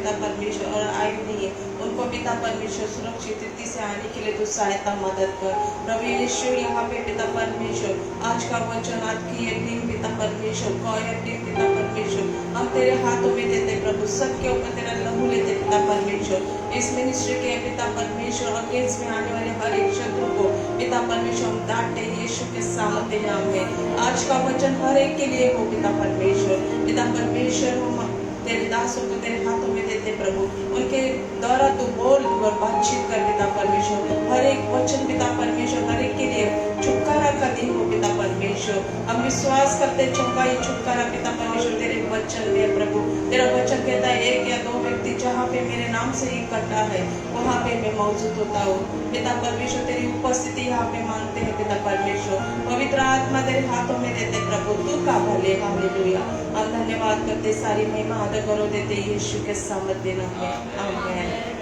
पिता परमेश्वर और आयु नहीं है, उनको पिता परमेश्वर सुरक्षित रीति से आने के लिए तू सहायता मदद कर। प्रभु यीशु यहाँ पे पिता परमेश्वर आज का वचन, आज की ये टीम पिता परमेश्वर, कॉयर टीम पिता परमेश्वर, हम तेरे हाथों में देते प्रभु, सबके ऊपर तेरा लहू लेते पिता परमेश्वर। इस मिनिस्ट्री के पिता परमेश्वर अगेंस्ट में आने वाले हर एक शत्रु को पिता परमेश्वर हम डांटते यीशु के सामर्थ्य नाम में। आज का वचन हर एक के लिए हो पिता परमेश्वर। पिता परमेश्वर हम तेरे दासों को तेरे हाथों में देते प्रभु, उनके द्वारा तू बोल और बातचीत कर पिता परमेश्वर। हर एक वचन पिता परमेश्वर हर एक के लिए छुटकारा का दिन हो पिता परमेश्वर। हम विश्वास करते चौका ये छुटकारा पिता परमेश्वर तेरे वचन में प्रभु। तेरा वचन कहता है एक या दो व्यक्ति जहाँ पे मेरे नाम से इकट्ठा है वहाँ पे मैं मौजूद होता हूँ पिता परमेश्वर। तेरी उपस्थिति यहाँ पे मांगते हैं पिता परमेश्वर। पवित्र आत्मा तेरे हाथों में देते प्रभु, तू का भले। हालेलुया। हम धन्यवाद करते, सारी महिमा आदर गौरव देते यीशु के सामर्थ्य नाम में। आमीन।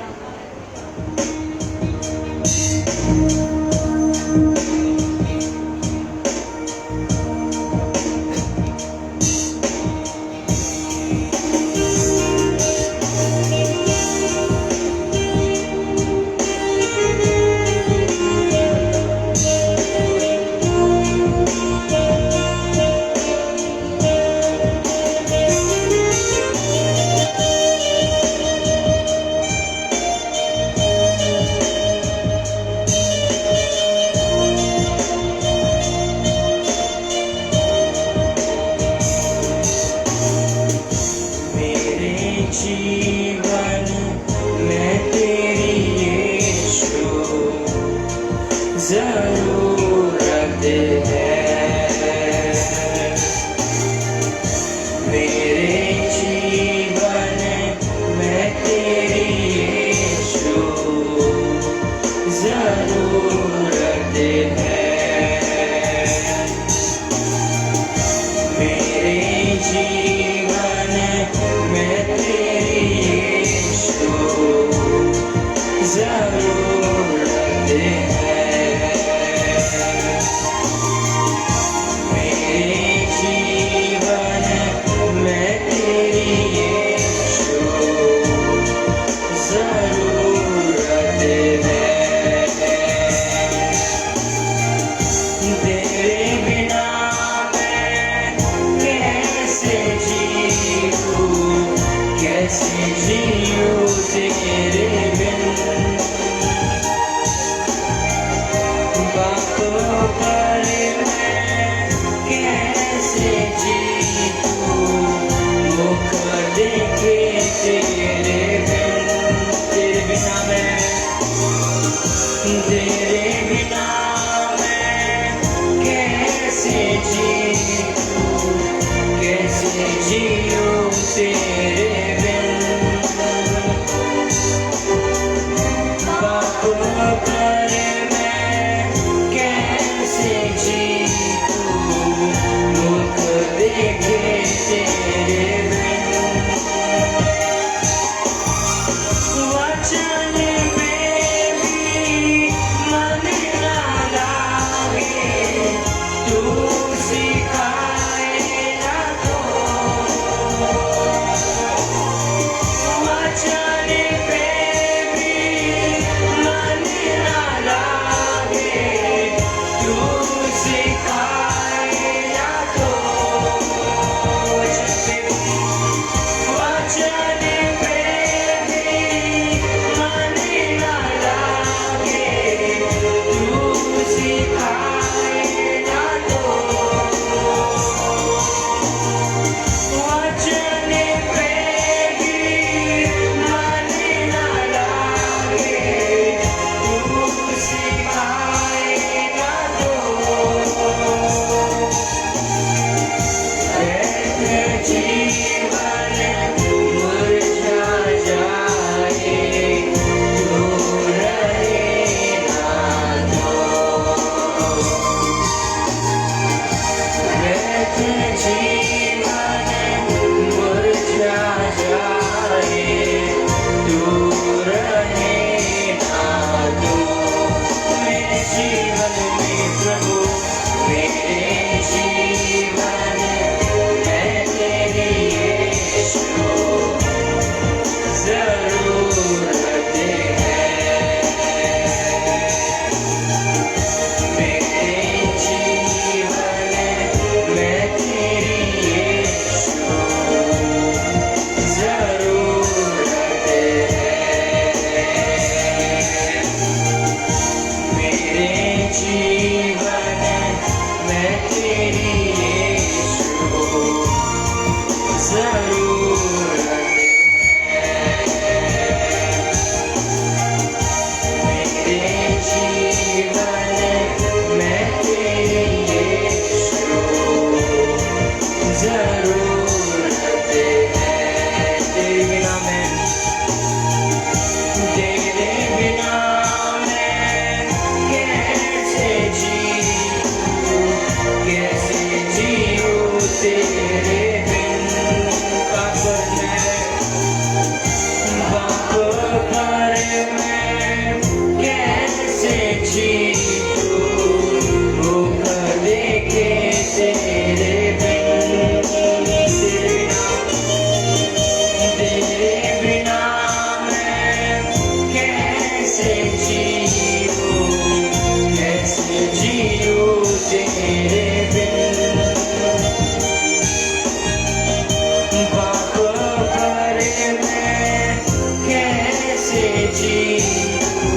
मैं कैसे जीऊं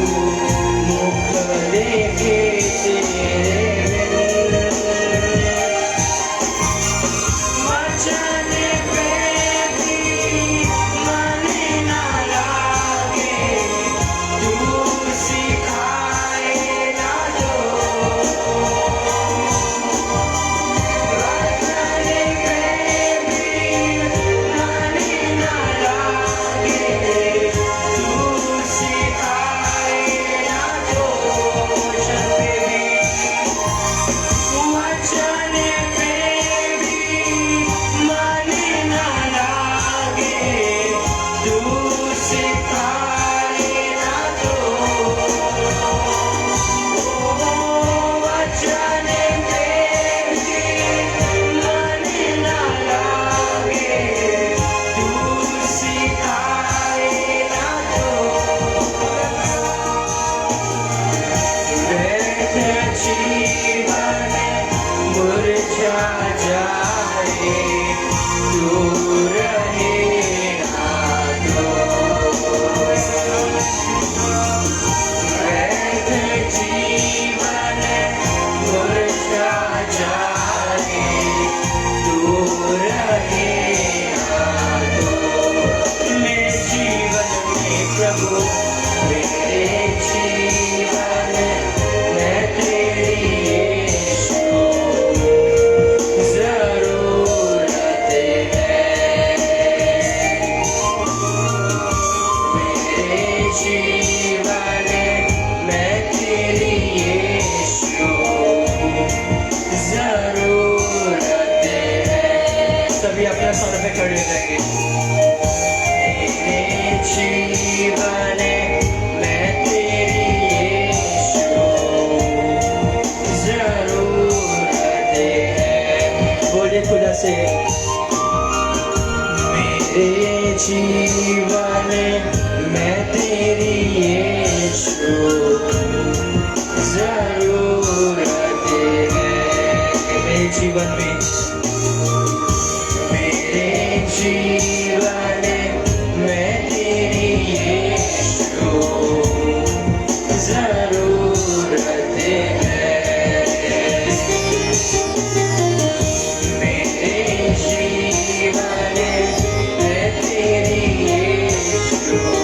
मुख देखे तेरे वचन पे भी मन ना लागे तू सिखाए ना जो वचन पे भी मन ना लागे तू सिखाए ना जो वचन पे भी मन ना लागे तू सिखाए ना जो वचन पे भी मन ना लागे तू सिखाए ना जो व्यर्थ जीवन मुरझा जाए तू रहे ना तो व्यर्थ जीवन मुरझा जाए तू रहे ना तो मेरे जीवन में प्रभु मेरे जीवन में तेरी यीशु जरूरत है मेरे जीवन में तेरी यीशु जरूरत है सभी अपना सर पे खड़े रहेंगे मेरे जीवन में तेरी यीशु जरूरत है बोलिए खुदा से मेरे जीवन में तेरी यीशु जरूरत है मेरे जीवन में मेरे जीवन में तेरी यीशु जरूरत है मेरे जीवन में तेरी यीशु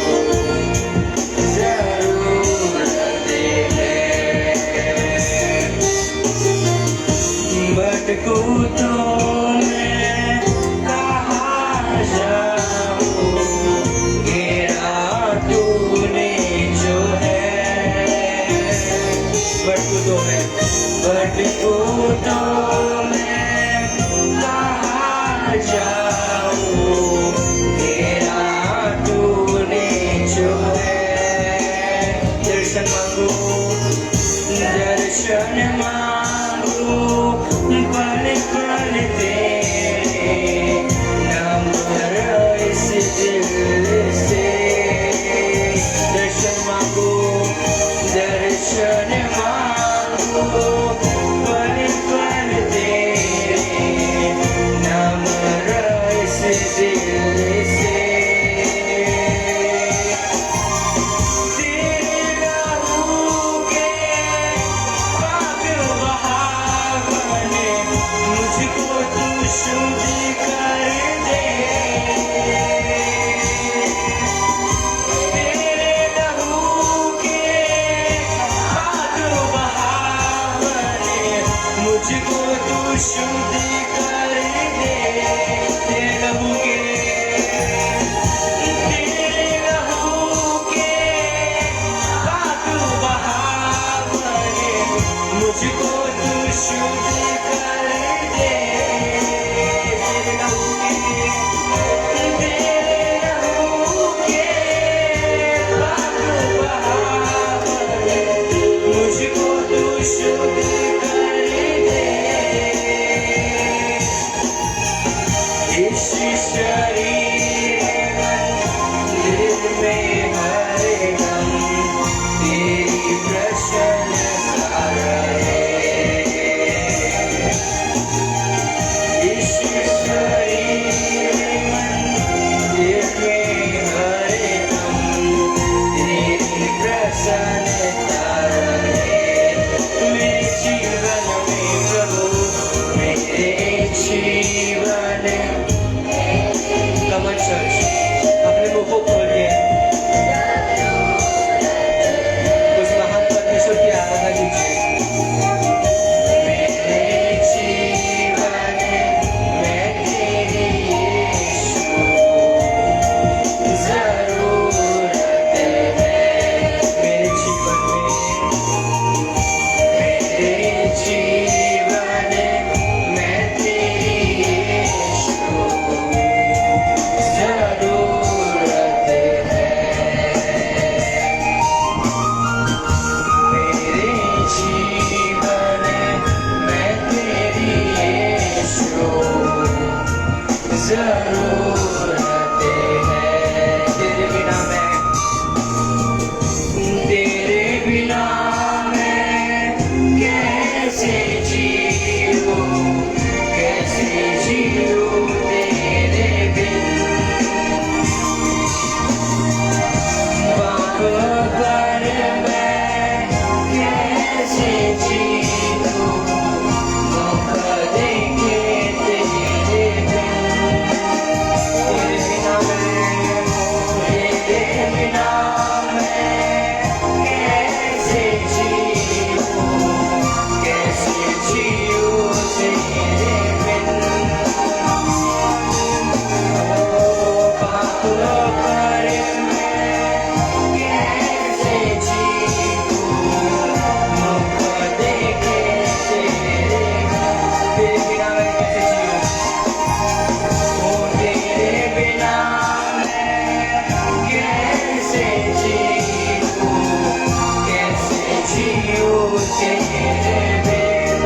पर मैं कैसे जीऊं, मौका देके तेरे बिना मैं कैसे जीऊं, ओ तेरे बिना मैं कैसे जीऊं, कैसे जीऊं तेरे बिन।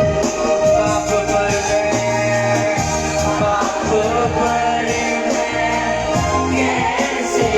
बाप पर मैं कैसे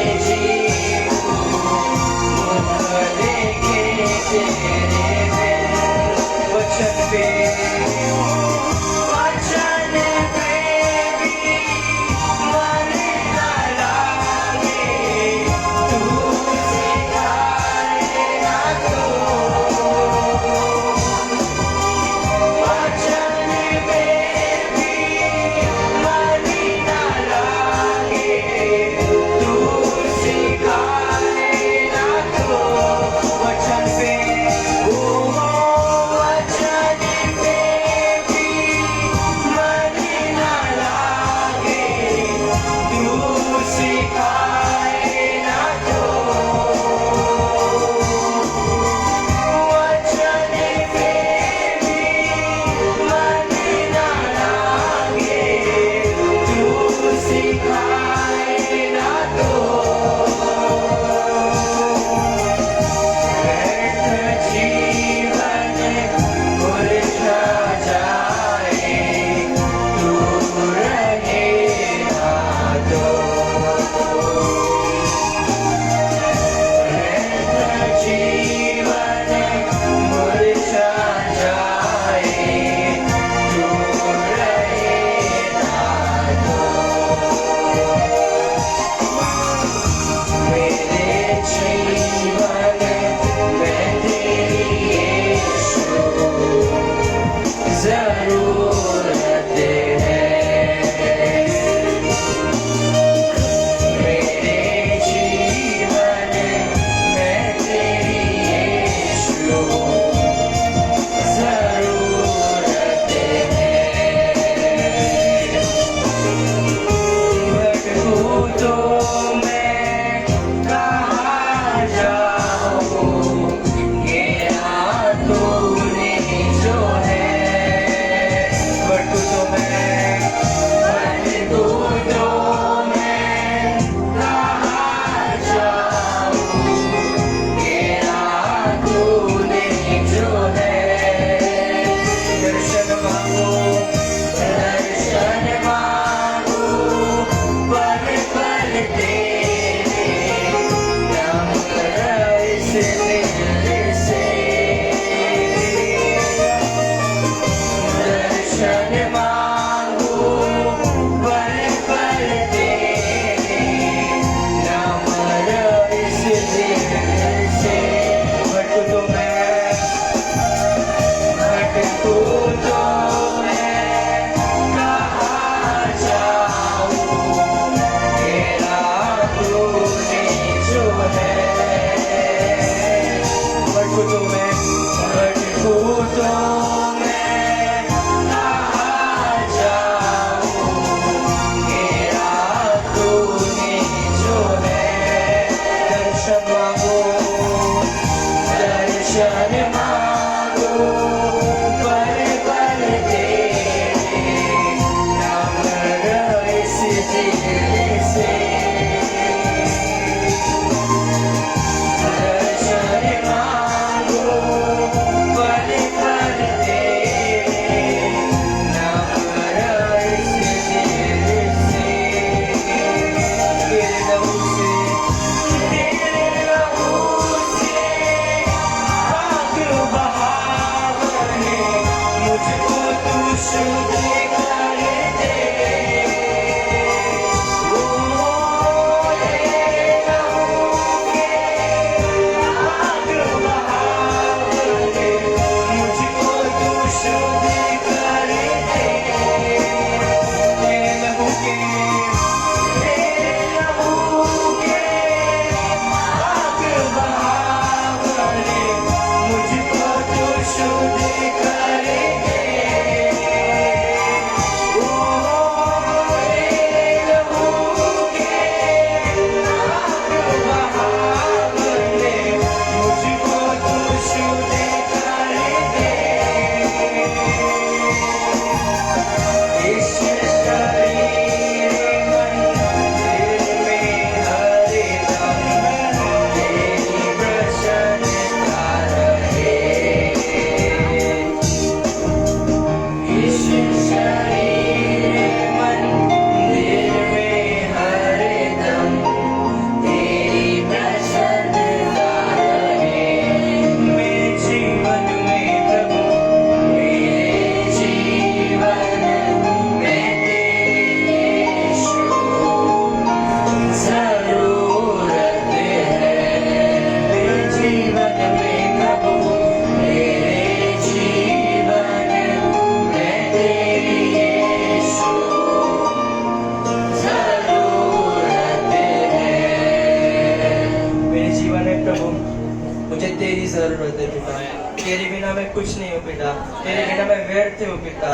जरूरत है पिता। तेरे बिना मैं कुछ नहीं हूँ पिता, तेरे बिना मैं व्यर्थ हूँ पिता।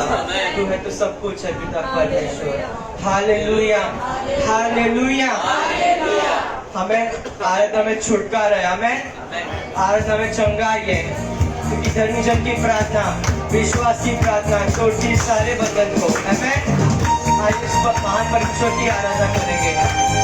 तू है तो सब कुछ है पिता परमेश्वर। Hallelujah, hallelujah. हमें आराधना में छुटकारा है, हमें आराधना में चंगाई है, क्योंकि धर्मी जन की प्रार्थना, विश्वास की प्रार्थना तोड़ती सारे बंधन को। हमें आज इस महान परमेश्वर की आराधना करेंगे।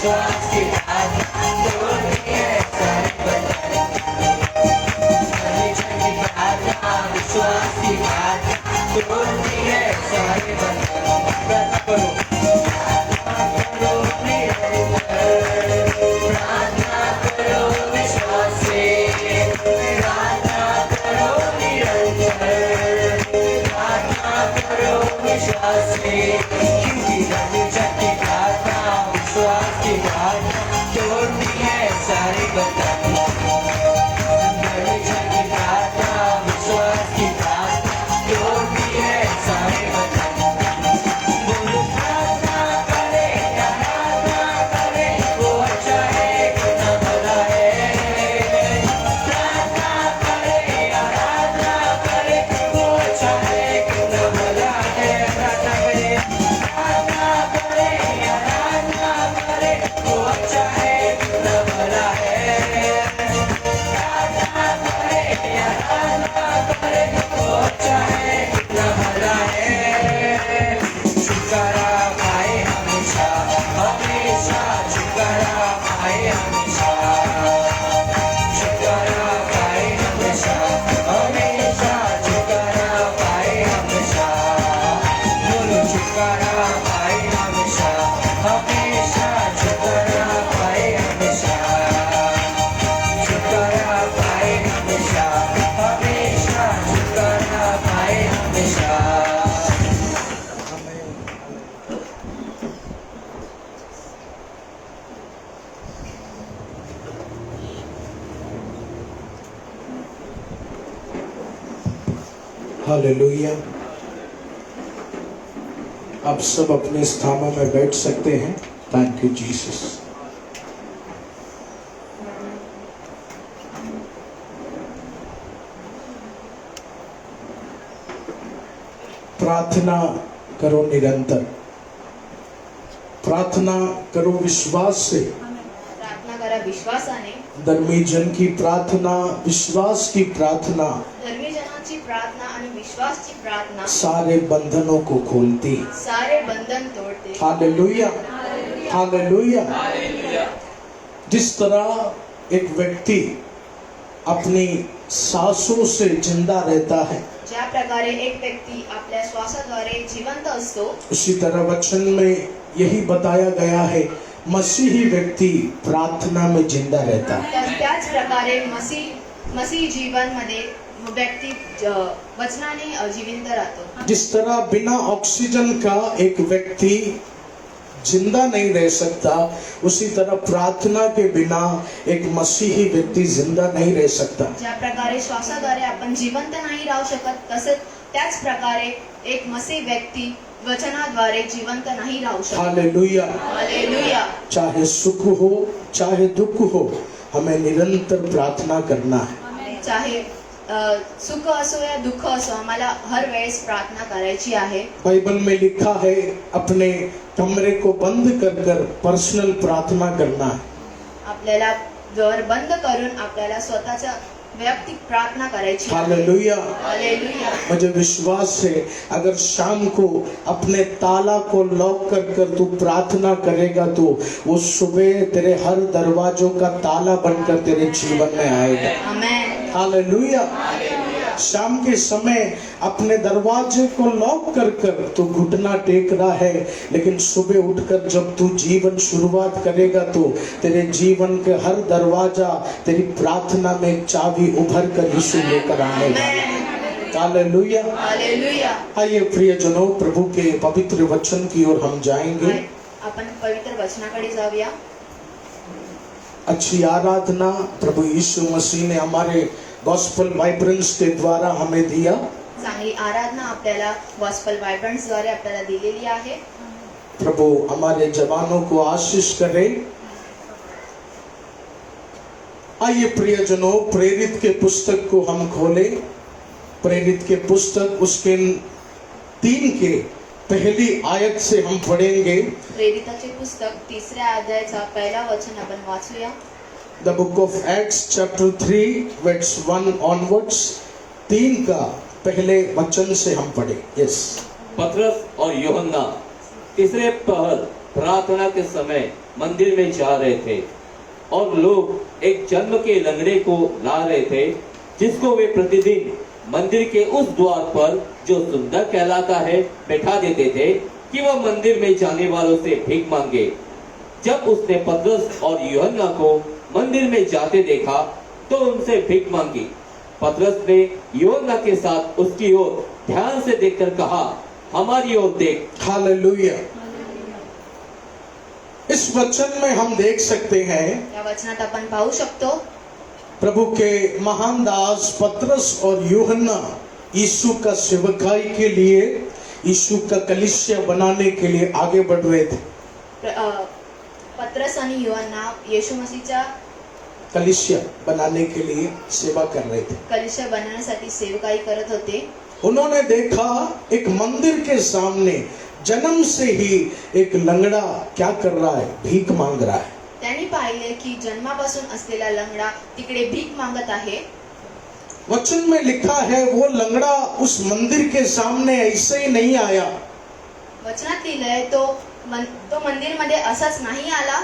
विश्वास की प्रार्थना तोड़ती है सारे बंधन। परमेश्वर की प्रार्थना विश्वास की प्रार्थना तोड़ती है सारे बंधन। प्रार्थना करो, प्रार्थना करो निरंतर, प्रार्थना करो विश्वास से, प्रार्थना करो निरंतर, प्रार्थना करो विश्वास से, क्योंकि परमेश्वर की प्रार्थना विश्वास की प्रार्थना तोड़ती है सारे बंधन। परमेश्वर की प्रार्थना विश्वास की प्रार्थना तोड़ती है सारे बंधन। बोलो प्रार्थना करे, आराधना करे, वो अच्छा है कितना भला है। प्रार्थना करे, आराधना करे, वो अच्छा है कितना भला है। प्रार्थना करे, प्रार्थना करे, आराधना करे, वो अच्छा है कितना भला है। प्रार्थना करे, आराधना करे, वो अच्छा है कितना भला है। छुटकारा पाए हमेशा, हमेशा छुटकारा पाए हमेशा, छुटकारा पाए हमेशा, हमेशा छुटकारा पाए हमेशा। बोलो छुटकारा पाए हमेशा, हमेशा छुटकारा पाए हमेशा, छुटकारा पाए हमेशा, हमेशा छुटकारा पाए हमेशा। हालेलुया। आप सब अपने स्थानों में बैठ सकते हैं। Thank you Jesus. प्रार्थना करो निरंतर, प्रार्थना करो विश्वास से। प्रार्थना करा विश्वासाने, धर्मी जन की प्रार्थना, विश्वास की प्रार्थना धर्मी जनाची प्रार्थना आणि विश्वासची प्रार्थना सारे बंधनों को खोलती। सारे बंधन तोड़ते। Hallelujah, hallelujah. जिस तरह एक व्यक्ति अपनी सांसों से जिंदा रहता है, ज्या प्रकारे एक व्यक्ती आपल्या श्वासाद्वारे जिवंत असतो, उसी तरह वचन में यही बताया गया है, मसीही व्यक्ति प्रार्थना में जिंदा रहता है। तर त्याच प्रकारे मसीह जीवन मध्ये व्यक्ती वचनाने जिवंत राहतो। जिस तरह बिना ऑक्सीजन का एक व्यक्ति जिंदा नहीं रह सकता, उसी तरह प्रार्थना के बिना एक मसीही व्यक्ति जिंदा नहीं रह सकता। ज्या प्रकारे श्वासाद्वारे आपण जिवंत नाही राहू शकत, तसेच त्याच प्रकारे एक मसीह व्यक्ती वचनाद्वारे जिवंत नाही राहू शकत। हालेलुया। हालेलुया। चाहे सुख हो चाहे दुख हो, हमें निरंतर प्रार्थना करना है। चाहे सुख असो या दुःख असो, आम्हाला हर वेळेस प्रार्थना करायची आहे। बाइबल में लिखा है, अपने कमरे को बंद कर पर्सनल प्रार्थना करना है। आपल्याला घर बंद करून आपल्याला स्वतःच्या वैयक्तिक प्रार्थना करायची आहे। हालेलुया। हालेलुया। मुझे विश्वास है, अगर शाम को अपने ताला को लॉक कर तू प्रार्थना करेगा, तो वो सुबह तेरे हर दरवाजों का ताला बनकर तेरे जीवन में आएगा। आमेन। हालेलुया। शाम के समय अपने दरवाजे को लॉक कर तू घुटना टेक रहा है, लेकिन सुबह उठकर जब तू जीवन शुरुआत करेगा, तो तेरे जीवन के हर दरवाजा तेरी प्रार्थना में एक चाबी उभर कर यीशु लेकर आने वाला। हालेलुया। हालेलुया। आइए प्रियजनों, प्रभु के पवित्र वचन की ओर हम जाएंगे। आपण पवित्र वचनाकडे जाऊया। अच्छी आराधना प्रभु यीशु मसीह ने हमारे गॉस्पेल वाइब्रेंस के द्वारा हमें दिया। चांगली आराधना आपल्याला गॉस्पेल वाइब्रेंस द्वारे आपल्याला दिलेली आहे। प्रभु हमारे जवानों को आशीष करे। आइए प्रियजनों, प्रेरित के पुस्तक को हम खोलें। प्रेरित के पुस्तक उसके 3 के पहली आयत से हम पढ़ेंगे। प्रेरिताचे पुस्तक 3ऱ्या अध्यायाचा पहिला वचन आपण वाचूया। The book of Acts chapter 3 verse 1 onwards, 3 का पहले वचन से हम पढ़े। यस। पतरस और यूहन्ना तीसरे पहर प्रार्थना के समय मंदिर में जा रहे थे और लोग एक जन्म के लंगड़े को ला रहे थे, जिसको वे प्रतिदिन मंदिर के उस द्वार पर, जो सुंदर कहलाता है, बैठा देते थे कि वह मंदिर में जाने वालों से भीख मांगे। जब उसने पतरस और यूहन्ना को मंदिर में जाते देखा तो उनसे भीख मांगी। पतरस ने यूहन्ना के साथ उसकी ओर ध्यान से देखकर कहा, हमारी ओर देख। हालेलुया। इस वचन में हम देख सकते हैं या वचनात आपण पाहू शकतो प्रभु के महान दास पतरस और यूहन्ना यीशु का सेवकाई के लिए, यीशु का कलीसिया बनाने के लिए आगे बढ़ रहे थे। पतरस आणि यूहन्ना येशू मसीहच्या कलीसिया बनाने के लिए सेवा कर रहे थे। कलिशा बनवण्यासाठी सेवकाई करत होते। उन्होंने देखा एक मंदिर के सामने जन्म से ही एक लंगड़ा क्या कर रहा है, भीख मांग रहा है। त्यांनी पाहिले की जन्मापासून असलेला लंगडा तिकडे भीक मागत आहे। वचन में लिखा है वो लंगड़ा उस मंदिर के सामने ऐसे ही नहीं आया। वचनात लिहिलंय तो मंदिर मध्ये असाच नाही आला।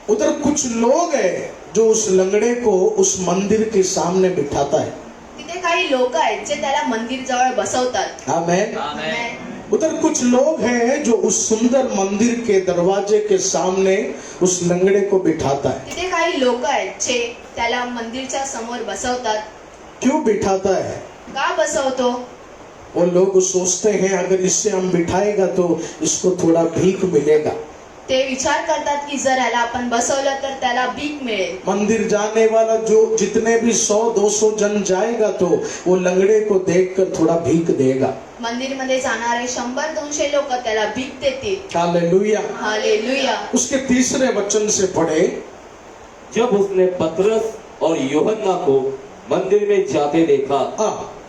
उधर कुछ लोग हैं जो उस लंगड़े को उस मंदिर के सामने बिठाता है। तिथे काही लोक आहेत जे त्याला मंदिर जवळ बसवतात। आमेन। आमेन। उधर कुछ लोग हैं जो उस सुंदर मंदिर के दरवाजे के सामने उस लंगड़े को बिठाता है। तिथे काही लोक आहेत जे त्याला मंदिरच्या समोर बसवतात। क्यों बिठाता है? का बसवतो? वो लोग सोचते हैं अगर इससे हम बिठाएगा तो इसको थोड़ा भीख मिलेगा। ते विचार करतात की जर याला आपण बसवलं तर त्याला भीक मिळेल। मंदिर जाने वाला जो जितने भी 100-200 जन जाएगा तो वो लंगड़े को देखकर थोड़ा भीख देगा। मंदिर मध्ये जाणारे 100-200 लोक त्याला भीक देतील। हालेलुया। हालेलुया। उसके तीसरे वचन से पढ़े, जब उसने पतरस और यूहन्ना को मंदिर में जाते देखा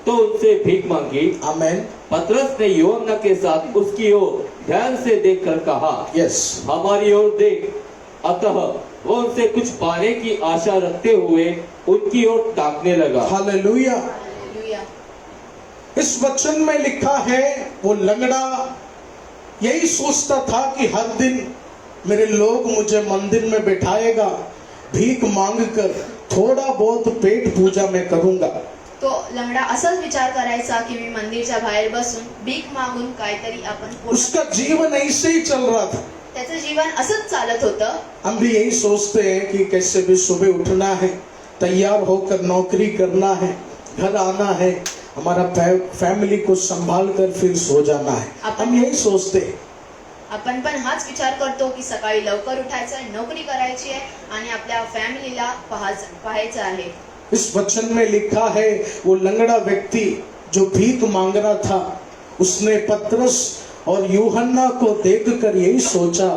तो उनसे भीख मांगी। आमेन। पतरस ने यूहन्ना के साथ उसकी ओर ध्यान से देखकर कहा, यस, हमारी ओर देख। अतः वो उनसे कुछ पाने की आशा रखते हुए उनकी ओर ताकने लगा। हालेलुया। हालेलुया। इस वचन में लिखा है वो लंगड़ा यही सोचता था कि हर दिन मेरे लोग मुझे मंदिर में बैठाएगा, भीख मांगकर थोड़ा बहुत पेट पूजा में करूंगा। तो लंगडा असाच विचार करायचा की मी मंदिरच्या बाहेर बसून भीक मागून काहीतरी आपण उसका जीवन ऐसे ही चल रहा था। त्याचं जीवन असंच चालत होतं। हम भी यही सोचते हैं कि कैसे भी सुबह उठना है, तैयार होकर नौकरी करना है, घर आना है, हमारा फैमिली को संभाल कर फिर सो जाना है। हम यही सोचते हैं। आपण पण हाच विचार करतो की सकाळी लवकर उठायचं आहे, नोकरी करायची आहे आणि आपल्या फॅमिलीला पाहायचं आहे। इस वचन में लिखा है वो लंगड़ा व्यक्ति जो भीख मांग रहा था, उसने पतरस और यूहन्ना को देखकर यही सोचा,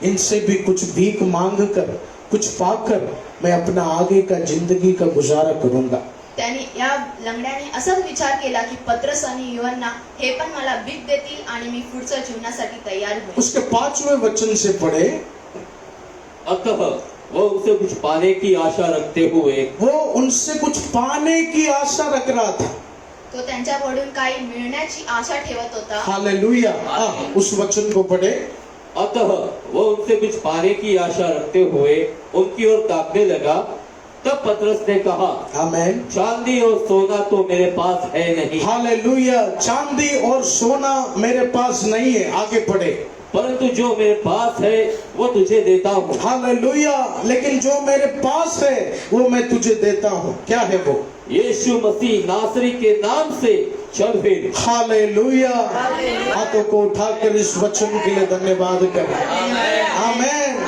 इनसे भी कुछ भीख मांग कर कुछ पाकर मैं अपना आगे का जिंदगी का गुजारा करूंगा। त्यांनी या लंगड्याने असाच विचार केला की पतरस आणि यूहन्ना हे पण मला भीक देतील आणि मी पुढच्या जीवनासाठी तयार होईल। उसके 5वें वचन से पढ़े, अतः वो उनसे कुछ पाने की आशा रखते हुए, वो उनसे कुछ पाने की आशा रख रहा था। तो त्यांच्याकडून काही मिळण्याची आशा ठेवत होता। हालेलुया। उस वचन को पढ़े, अतः वो उनसे कुछ पाने की आशा रखते हुए उनकी ओर ताकने लगा। तब पतरस ने कहा, आमेन। चांदी और सोना तो मेरे पास है नहीं। हालेलुया। चांदी और सोना मेरे पास नहीं है। आगे पढ़े, परंतु जो मेरे पास है वो तुझे देता हूँ। हालेलुया। लेकिन जो मेरे पास है वो मैं तुझे देता हूँ। क्या है वो? यीशु मसीह नासरी के नाम से चल फिर। हालेलुया। हाथों को उठाकर इस वचन के लिए धन्यवाद करें। आमेन।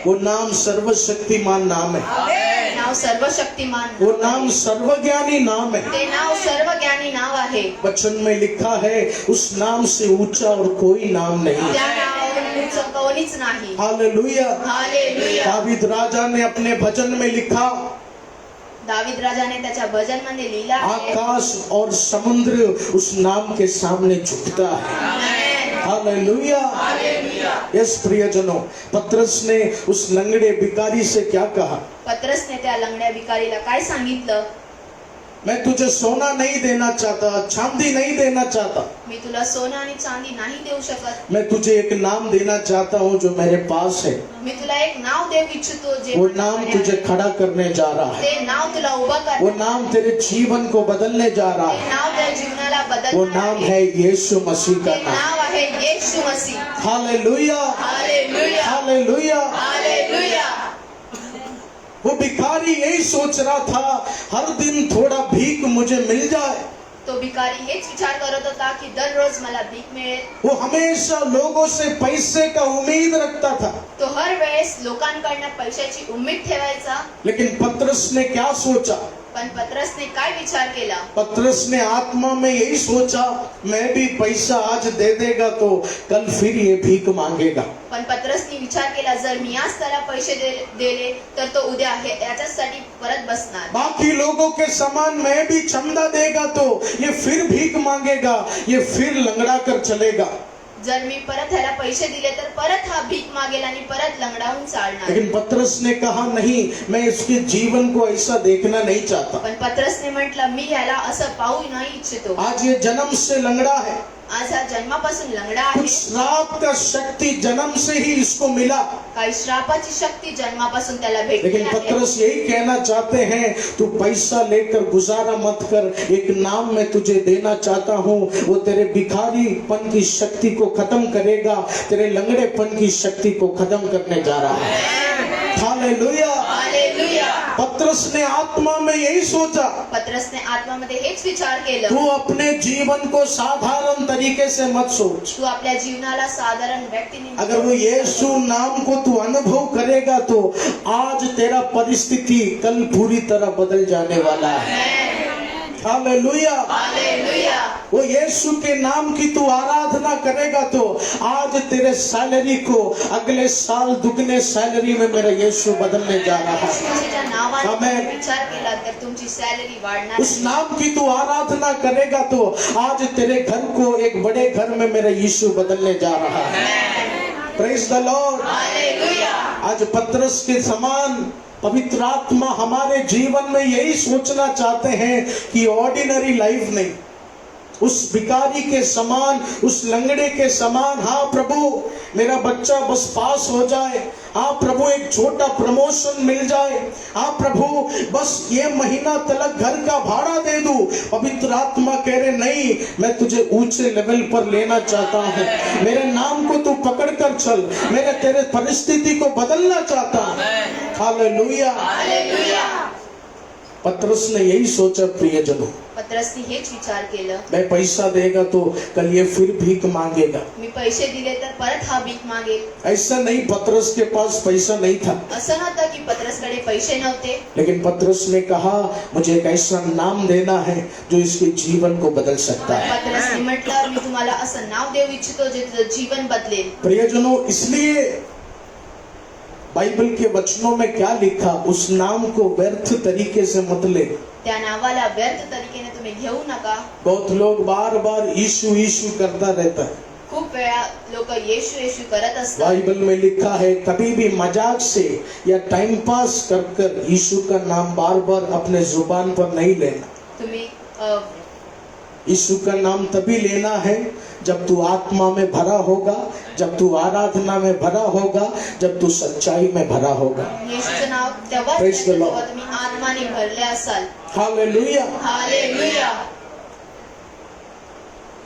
वो नाम सर्वशक्तिमान नाम है। नाव सर्वशक्तिमान, वो नाम सर्वज्ञानी नाम है। ते नाव सर्वज्ञानी नाव आहे। वचन में लिखा है उस नाम से ऊंचा और कोई नाम नहीं। त्या नावाहून उंच कोणीच नाही। हालेलुया। हालेलुया। दावीद राजा ने अपने भजन में लिखा, दावीद राजाने त्याच्या भजन मध्ये लिहिला आहे, आकाश और समुद्र उस नाम के सामने झुकता है। आमेन। हालेलुया। यस प्रियजनों, पतरस ने उस लंगड़े भिखारी से क्या कहा? पतरसने त्या लंगड्या भिकारीला काय सांगितलं? मैं तुझे सोना नहीं देना चाहता, चांदी नहीं देना चाहता, मी तुला सोनं आणि चांदी नाही देऊ शकत. मैं तुझे एक नाम देना चाहता हूँ जो मेरे पास है. मी तुला एक नाव देऊ इच्छितो जे वो नाम माझ्याकडे तुझे आहे. खड़ा करने जा रहा है. ते नाव तुला उभं वो करणार. नाम तेरे जीवन को बदलने जा रहा ते है. नाव त्या जीवनाला वो बदलणार नाम आहे. है यीशु मसीह का ते नाम. नाव आहे Yeshu Masih. Hallelujah, hallelujah, hallelujah. Hallelujah. वो भिखारी यही सोच रहा था, हर दिन थोड़ा भीख मुझे मिल जाए. तो भिकारी हेच विचार करत होता की दररोज मला भीक मिळेल. वो हमेशा लोगों से पैसे का उम्मीद रखता था. तो हर वेळेस लोकांकडनं पैशाची उम्मीद ठेवायचा. लेकिन पतरस ने क्या सोचा? पण पत्रसने काय विचार केला? पतरस ने आत्मा में यही सोचा, मैं भी पैसा आज दे देगा तो कल फिर ये भीख मांगेगा. पण पत्रसने विचार केला, जर मी आज त्याला पैसे दिले तर तो उद्या याच्यासाठी परत बसणार. बाकी लोगों के समान मैं भी चंदा देगा तो ये फिर भीख मांगेगा, ये फिर लंगड़ा कर चलेगा. जर मी परत ह्याला पैसे दिले तर परत हा भीक मागेल आणि परत लंगडावून चालणार. लेकिन पतरस ने कहा नहीं, मैं इसके जीवन को ऐसा देखना नहीं चाहता. पण पत्रसने म्हटलं, मी ह्याला असं पाहू नाही इच्छितो. आज ये जन्म से लंगड़ा है. आज हा जन्मापासून लंगडा कुछ आहे. श्राप का शक्ति जन्म से ही इसको मिला. काही श्रापाची शक्ती जन्मापासून त्याला भेटली लेकिन आहे. पतरस यही कहना चाहते हैं, तू पैसा लेकर गुजारा मत कर, एक नाम मैं तुझे देना चाहता हूँ, वो तेरे भिखारीपन की शक्ति को खत्म करेगा, तेरे लंगड़ेपन की शक्ति को खत्म करने जा रहा है. हालेलुया. हालेलुया. पतरस ने आत्मा में यही सोचा. पत्रसने आत्मामध्ये हेच विचार केलं. तू अपने जीवन को साधारण तरीके से मत सोच. तू आपल्या जीवनाला साधारण व्यक्तीने अगर वो यीशु नाम को तू अनुभव करेगा तो आज तेरा परिस्थिति कल पूरी तरह बदल जाने वाला है. हालेलुया. हालेलुया. वो यीशु के नाम की तू आराधना करेगा तो आज तेरे सैलरी को अगले साल दुगने सैलरी में मेरा यीशु बदलने जा रहा है. येशूच्या नावाने आमेन. तुम्ही विचार केला तर तुमची सॅलरी वाढणार. उस नाम की तू आराधना करेगा तो आज तेरे घर को एक बड़े घर में मेरा यीशु बदलने जा रहा है. Praise the Lord. हालेलुया. आज पतरस के समान पवित्र आत्मा हमारे जीवन में यही सोचना चाहते हैं कि ऑर्डिनरी लाइफ नहीं, उस भिखारी के समान, उस लंगड़े के समान, हाँ प्रभु मेरा बच्चा बस पास हो जाए, हाँ प्रभु एक छोटा प्रमोशन मिल जाए, हाँ प्रभु बस ये महीना तलक घर का भाड़ा दे दूं. पवित्र आत्मा कह रहे नहीं, मैं तुझे ऊंचे लेवल पर लेना चाहता हूँ. मेरे नाम को तू पकड़ कर चल, मेरे तेरे परिस्थिति को बदलना चाहता हूँ. हालेलुया. हालेलुया. पतरस ने यही सोचा प्रियजनों, पत्रसने हेच विचार केलं. मैं पैसा देगा तो कल ये फिर भीख मांगेगा. मी पैसे दिले तर परत हा भीक मागेल. ऐसा नहीं, पतरस के पास पैसा नहीं था, असं नव्हतं की पत्रसकडे पैसे नव्हते. लेकिन पतरस ने कहा मुझे एक ऐसा नाम देना है जो इसके जीवन को बदल सकता है. पत्रसने म्हटलं, मी तुम्हाला असं नाव देऊ इच्छितो जे तुझं जीवन बदलेल. प्रियजनों, इसलिए बाइबल के वचनों में क्या लिखा, उस नाम को व्यर्थ तरीके से मत ले. त्या नावाला व्यर्थ तरीकेने तुम्ही घेऊ नका. बहुत लोग बार बार यीशु यीशु करता रहता है. खूप वेळा लोक येशू येशू करत असतात. बाइबल में लिखा है, कभी भी मजाक से या टाइम पास कर कर यीशु का नाम बार बार अपने जुबान पर नहीं लेना. तुम्ही यीशु का नाम तभी लेना है जब तू आत्मा में भरा होगा, जब तू आराधना में भरा होगा, जब तू सच्चाई में भरा होगा. येशूचं नाव तेव्हाच Praise the घ्यायचं Lord. जेव्हा तुम्ही आत्माने भरले असाल. हालेलुया. हालेलुया.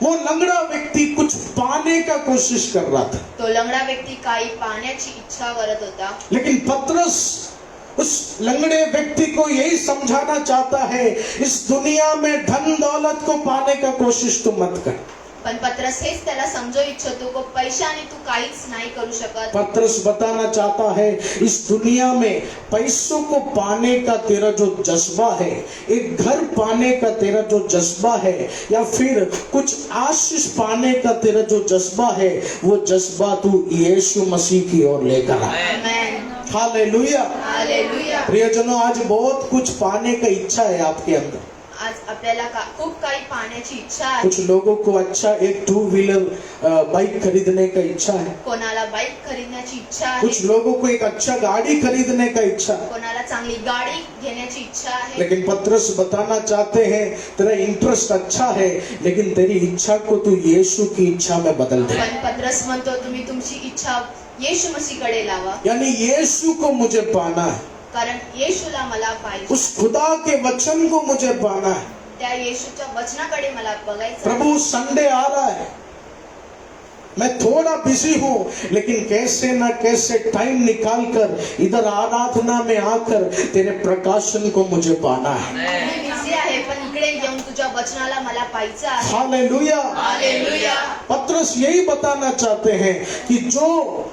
वो लंगड़ा व्यक्ति कुछ पाने का कोशिश कर रहा था, तो लंगडा व्यक्ती काही पाण्याची इच्छा करत होता. लेकिन पतरस उस लंगड़े व्यक्ति को यही समझाना चाहता है, इस दुनिया में धन दौलत को पाने का कोशिश तू मत कर. पण पत्रस हेच त्याला समजू इच्छितो को पैशाने तू काहीच नाही करू शकत. पतरस बताना चाहता है, इस दुनिया में पैसों को पाने का तेरा जो जज्बा है, एक घर पाने का तेरा जो जज्बा है, या फिर कुछ आशीष पाने का तेरा जो जज्बा है, वो जज्बा तू यीशु मसीह की ओर लेकर आ. आमेन. हालेलुया. हालेलुया. प्रियजनों, आज बहुत कुछ पाने का इच्छा है आपके अंदर. आज आपल्याला खूप काही पाण्याची इच्छा आहे. कुछ लोगों को अच्छा एक 2 व्हीलर बाइक खरीदने का इच्छा है. कोणाला बाईक खरीदण्याची इच्छा आहे. कुछ लोगों को एक अच्छा गाड़ी खरीदने का इच्छा है. कोणाला चांगली गाडी घेण्याची इच्छा आहे. लेकिन पतरस बताना चाहते हैं तेरा इंटरेस्ट अच्छा है, लेकिन तेरी इच्छा को तू यीशु की इच्छा में बदल दे. पण पत्रस म्हणतो तुम्ही तुमची इच्छा येशू मसीहकडे लावा, यानी यीशु को मुझे पाना है, कारण येशूला मला पाहिजे. उस खुदा के वचन को मुझे पाना है. त्या येशूच्या वचनाकडे मला बघायचं. प्रभु संडे आ रहा है, मैं थोड़ा बिजी हूँ, लेकिन कैसे ना कैसे टाइम निकाल कर इधर आराधना में आकर तेरे प्रकाशन को मुझे पाना है. मी बिझी आहे, पण इकडे येऊन तुझ्या वचनाला मला पाहायचं आहे. हालेलुया. हालेलुया. पतरस यही बताना चाहते हैं कि जो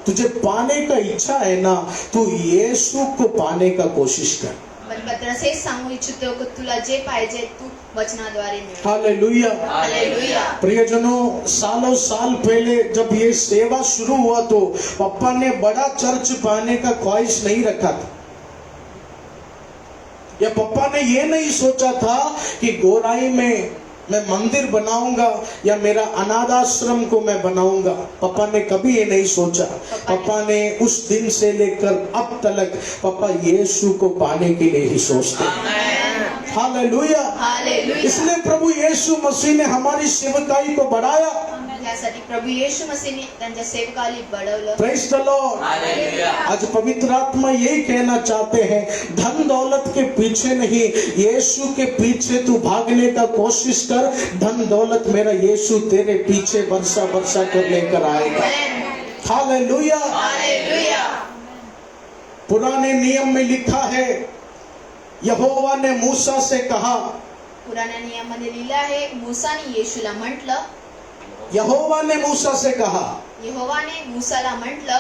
तुझे पाने का इच्छा है ना, तू यीशु को पाने का कोशिश कर. पण पत्रस हेच सांगू इच्छितो की तुला जे पाहिजे तू वचनाद्वारे मिळव. हालेलुया. हालेलुया. प्रियजनों, सालों साल पहले जब ये सेवा शुरू हुआ तो पापा ने बड़ा चर्च पाने का ख्वाहिश नहीं रखा था. या पापा ने ये नहीं सोचा था कि गोराई में मैं मंदिर बनाऊंगा या मेरा अनाथ आश्रम को मैं बनाऊंगा. पापा ने कभी ये नहीं सोचा. पापा ने उस दिन से लेकर अब तक पापा यीशु को पाने के लिए ही सोचते हैं. हालेलुया. हालेलुया. इसलिए प्रभु यीशु मसीह ने हमारी सेवकाई को बढ़ाया. त्यासाठी प्रभु येशू मसीहने त्यांच्या सेवकाली बढवलं. Praise the Lord. आज पवित्र आत्मा यही कहना चाहते हैं, धन दौलत के पीछे नहीं, यीशु के पीछे तू भागने का कोशिश कर. धन दौलत मेरा यीशु तेरे पीछे वर्षा वर्षा कर लेकर आएगा. हालेलुया. हालेलुया. पुराने नियम में लिखा है, यहोवा ने मूसा से कहा, पुराण्या नियमामध्ये लिहिलं आहे, मूसाने येशूला म्हटलं, यहोवा ने मूसा से कहा, यहोवाने मूसाला म्हटलं,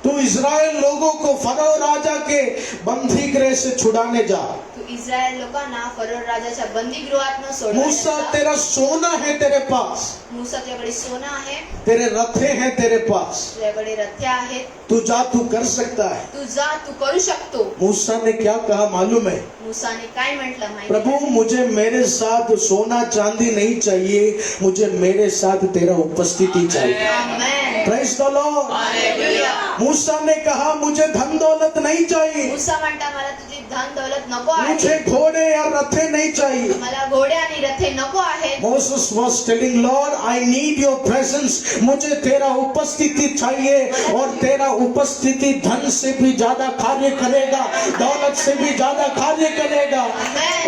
तू इस्राएल लोगों को फरो राजा के बंदी गृह से छुड़ाने जा. तू इस्रायल लोकांना फरो राजाच्या बंदीगृहातनं मूसा सोडवण्याचा. तेरा सोना है तेरे पास, मूसा तुझ्याकडे सोनं आहे, तेरे रथे हैं तेरे पास, तुझ्याकडे रथ्य आहेत, तू जा, तू कर सकता है. तू जा, तू करू शकतो. मूसा ने क्या कहा मालूम है? मूसाने काय म्हटलं माहिती? प्रभु मुझे मेरे साथ सोना चांदी नहीं चाहिए, मुझे मेरे साथ तेरा उपस्थिति चाहिए. Amen. Praise the Lord. Hallelujah. Musa ने कहा मुझे धन दौलत नहीं चाहिए, मूसा म्हणता मला तुझी धन दौलत नको आहे, मुझे घोड़े या रथे नहीं चाहिए. मला घोडे आणि रथे नको आहेत. Moses was telling Lord, I need your presence. मुझे तेरा उपस्थिति चाहिए, और तेरा उपस्थिति धन से भी ज्यादा कार्य करेगा, दौलत से भी ज्यादा कार्य करेगा,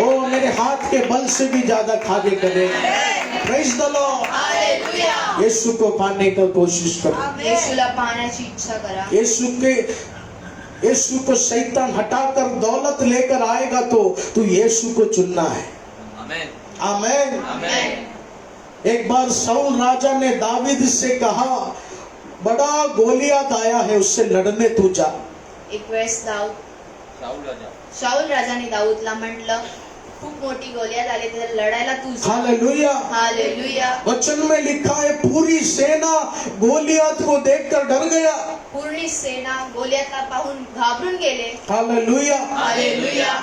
ओ मेरे हाथ के बल से भी ज्यादा कार्य करेगा. Praise the Lord. हालेलुया. यीशु को पाने का कोशिश करो. येशूला पाहण्याची इच्छा करा. यीशु को शैतान हटाकर दौलत लेकर आएगा तो तू यीशु को चुनना है. आमेन. आमेन. आमेन. एक बार शाऊल राजा ने दावीद से कहा, बड़ा गोलियत आया है, उससे लड़ने तू जा. एक वेळेस शाऊल राजाने दाऊदला म्हटलं, खूप मोठी गोलियत आली, तर लढायला तू जा. हालेलुया. हालेलुया. वचन में लिखा है पूरी सेना गोलियत को देखकर डर गया. पूर्ण सेना गोलियतला पाहून घाबरून गेले. हालेलुया. हालेलुया.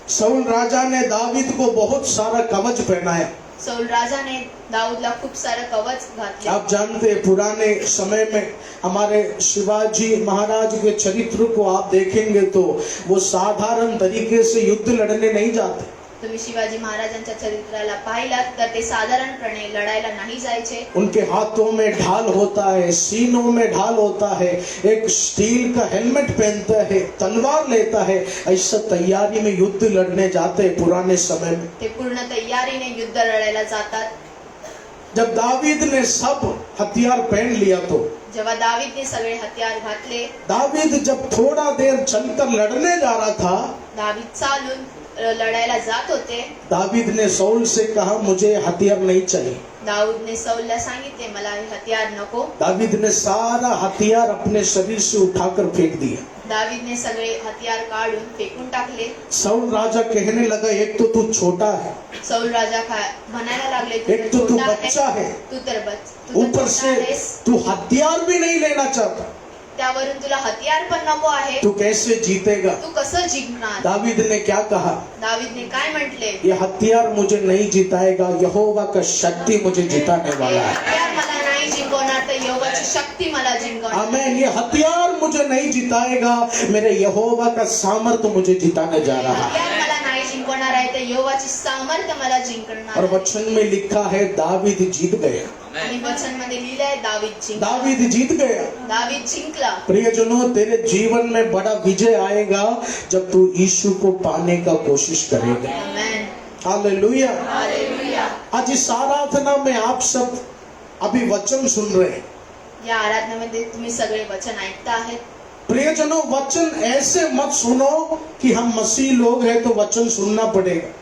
शाऊल राजा ने दावीद को बहुत सारा कवच पहनाया. शाऊल राजाने दाऊदला खूप सारं कवच घातले. आप जानते हैं पुराने समय में हमारे शिवाजी महाराज के चरित्र को आप देखेंगे तो वो साधारण तरीके से युद्ध लड़ने नहीं जाते. तुम्ही शिवाजी महाराजांच्या चरित्राला पाहिलात तर ते साधारणपणे लढायला नाही जायचे. उनके हाथों में ढाल होता है, सीनों में ढाल होता है, एक स्टील का हेलमेट पहनता है, तलवार लेता है. ऐसा तैयारी में युद्ध लड़ने जाते हैं पुराने समय में. ते पूर्ण तयारीने युद्ध लढायला जातात. जब दावीद ने सब हथियार पहन लिया तो जेव्हा दावीदने सगळे हत्यार घातले, दावीद जब थोड़ा देर चलकर लड़ने जा रहा था, दावीद चालून लढायला जात होते. दावीद ने शाऊल से कहा मुझे हथियार नहीं चाहिए. दाऊदने शाऊलला सांगितले मला हे हत्यार नको. दावीद ने सारा हथियार अपने शरीर से उठाकर फेंक दिया. दावीदने सगळे हत्यार काढून फेकून टाकले. शाऊल राजा कहने लगा, एक तो तू छोटा है, शाऊल राजा म्हणायला लागले, एक तो तू बच्चा है, तू तर ऊपर से तू हथियार भी नहीं लेना चाहता, त्यावरून तुला हत्यार पण नको आहे, तू कैसे जीतेगा. तू कसं जिंकणार. दावीद ने क्या कहा, दावीदने काय म्हटले, ये हथियार मुझे नहीं जिताएगा, यहोवा का शक्ति मुझे जिताने वाला है. हत्यार मला नाही नाही जिंकवणार तर यहोवाची शक्ती मला जिंकवणार. आमेन. ये हथियार मुझे नहीं जिताएगा, मेरे यहोवा का सामर्थ्य मुझे जिताने जा रहा है. हथियार मला नाही जिंकवणार आहे तर यहोवाची सामर्थ्य मला जिंकणार और आहे. वचन में लिखा है दावीद जीत गया. आणि वचन मध्ये लिहिलं आहे दावीद जिंकला. दावीद जीत गया. दावीद जिंकला. प्रियजनों, तेरे जीवन में बड़ा विजय आएगा जब तू यीशु को पाने का कोशिश करेगा. आमेन. हालेलुया. हालेलुया. आज इस आराधना में आप सब अभी वचन सुन रहे हैं. या आराधनेमध्ये तुम्ही सगळे वचन ऐकता आहेत. प्रियजनों, वचन ऐसे मत सुनो कि हम मसीह लोग हैं तो वचन सुनना पड़ेगा.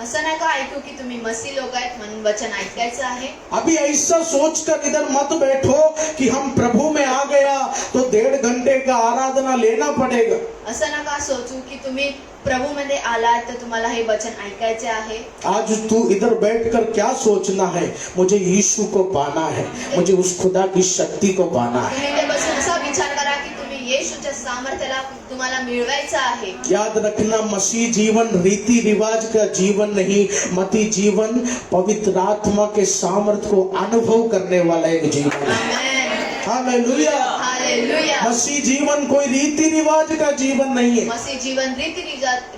असं नका ऐकू की तुम्ही मसीह लोक आहेत म्हणून वचन ऐकायचं आहे. अभी ऐसा सोचकर इधर मत बैठो कि हम प्रभु में आ गया तो 1.5 घंटे का आराधना लेना पड़ेगा. असं नका सोचू की तुम्ही प्रभू मध्ये आलात तर तुम्हाला हे वचन ऐकायचे आहे. आज तू इधर बैठकर क्या सोचना है? मुझे यीशु को पाना है, मुझे उस खुदा की शक्ति को पाना है. तुम्ही इथे बसून असा विचार करा की तुम्ही येशूच्या सामर्थ्याला तुम्हाला मिळवायचं आहे. याद रखना, मसीह जीवन रीति रिवाज का जीवन नहीं, मती जीवन पवित्र आत्मा के सामर्थ्य को अनुभव करने वाला एक जीवन है. आमेन. हालेलुया. हालेलुया. मसीह जीवन कोई रीति रिवाज का जीवन नहीं है. मसीह जीवन रीति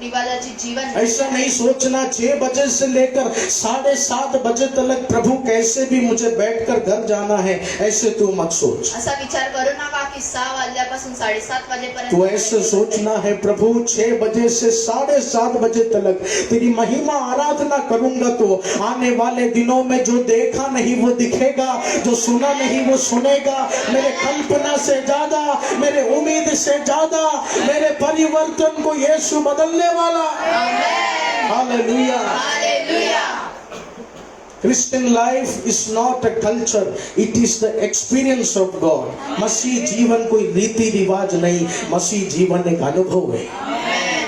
रिवाजाची जीवन ऐसा नहीं सोचना 6 बजे से लेकर 7:30 बजे तक प्रभु कैसे भी मुझे बैठकर घर जाना है, ऐसे तू मत सोच. असा विचार करू नका की 6 वाजल्यापासून 7:30 वाजेपर्यंत तो ऐसे सोचना है, प्रभु 6 बजे से 7:30 बजे तक तेरी महिमा आराधना करूंगा तो आने वाले दिनों में जो देखा नहीं वो दिखेगा, जो सुना नहीं वो सुनेगा. मेरे कल्पना से ज्यादा, मेरे उम्मीद से ज्यादा मेरे परिवर्तन को यीशु बदलने वाला. Hallelujah. Hallelujah. Christian life is not a culture, it is the experience of God. मसीह जीवन कोई रीति रिवाज नहीं, मसीह जीवन एक अनुभव है.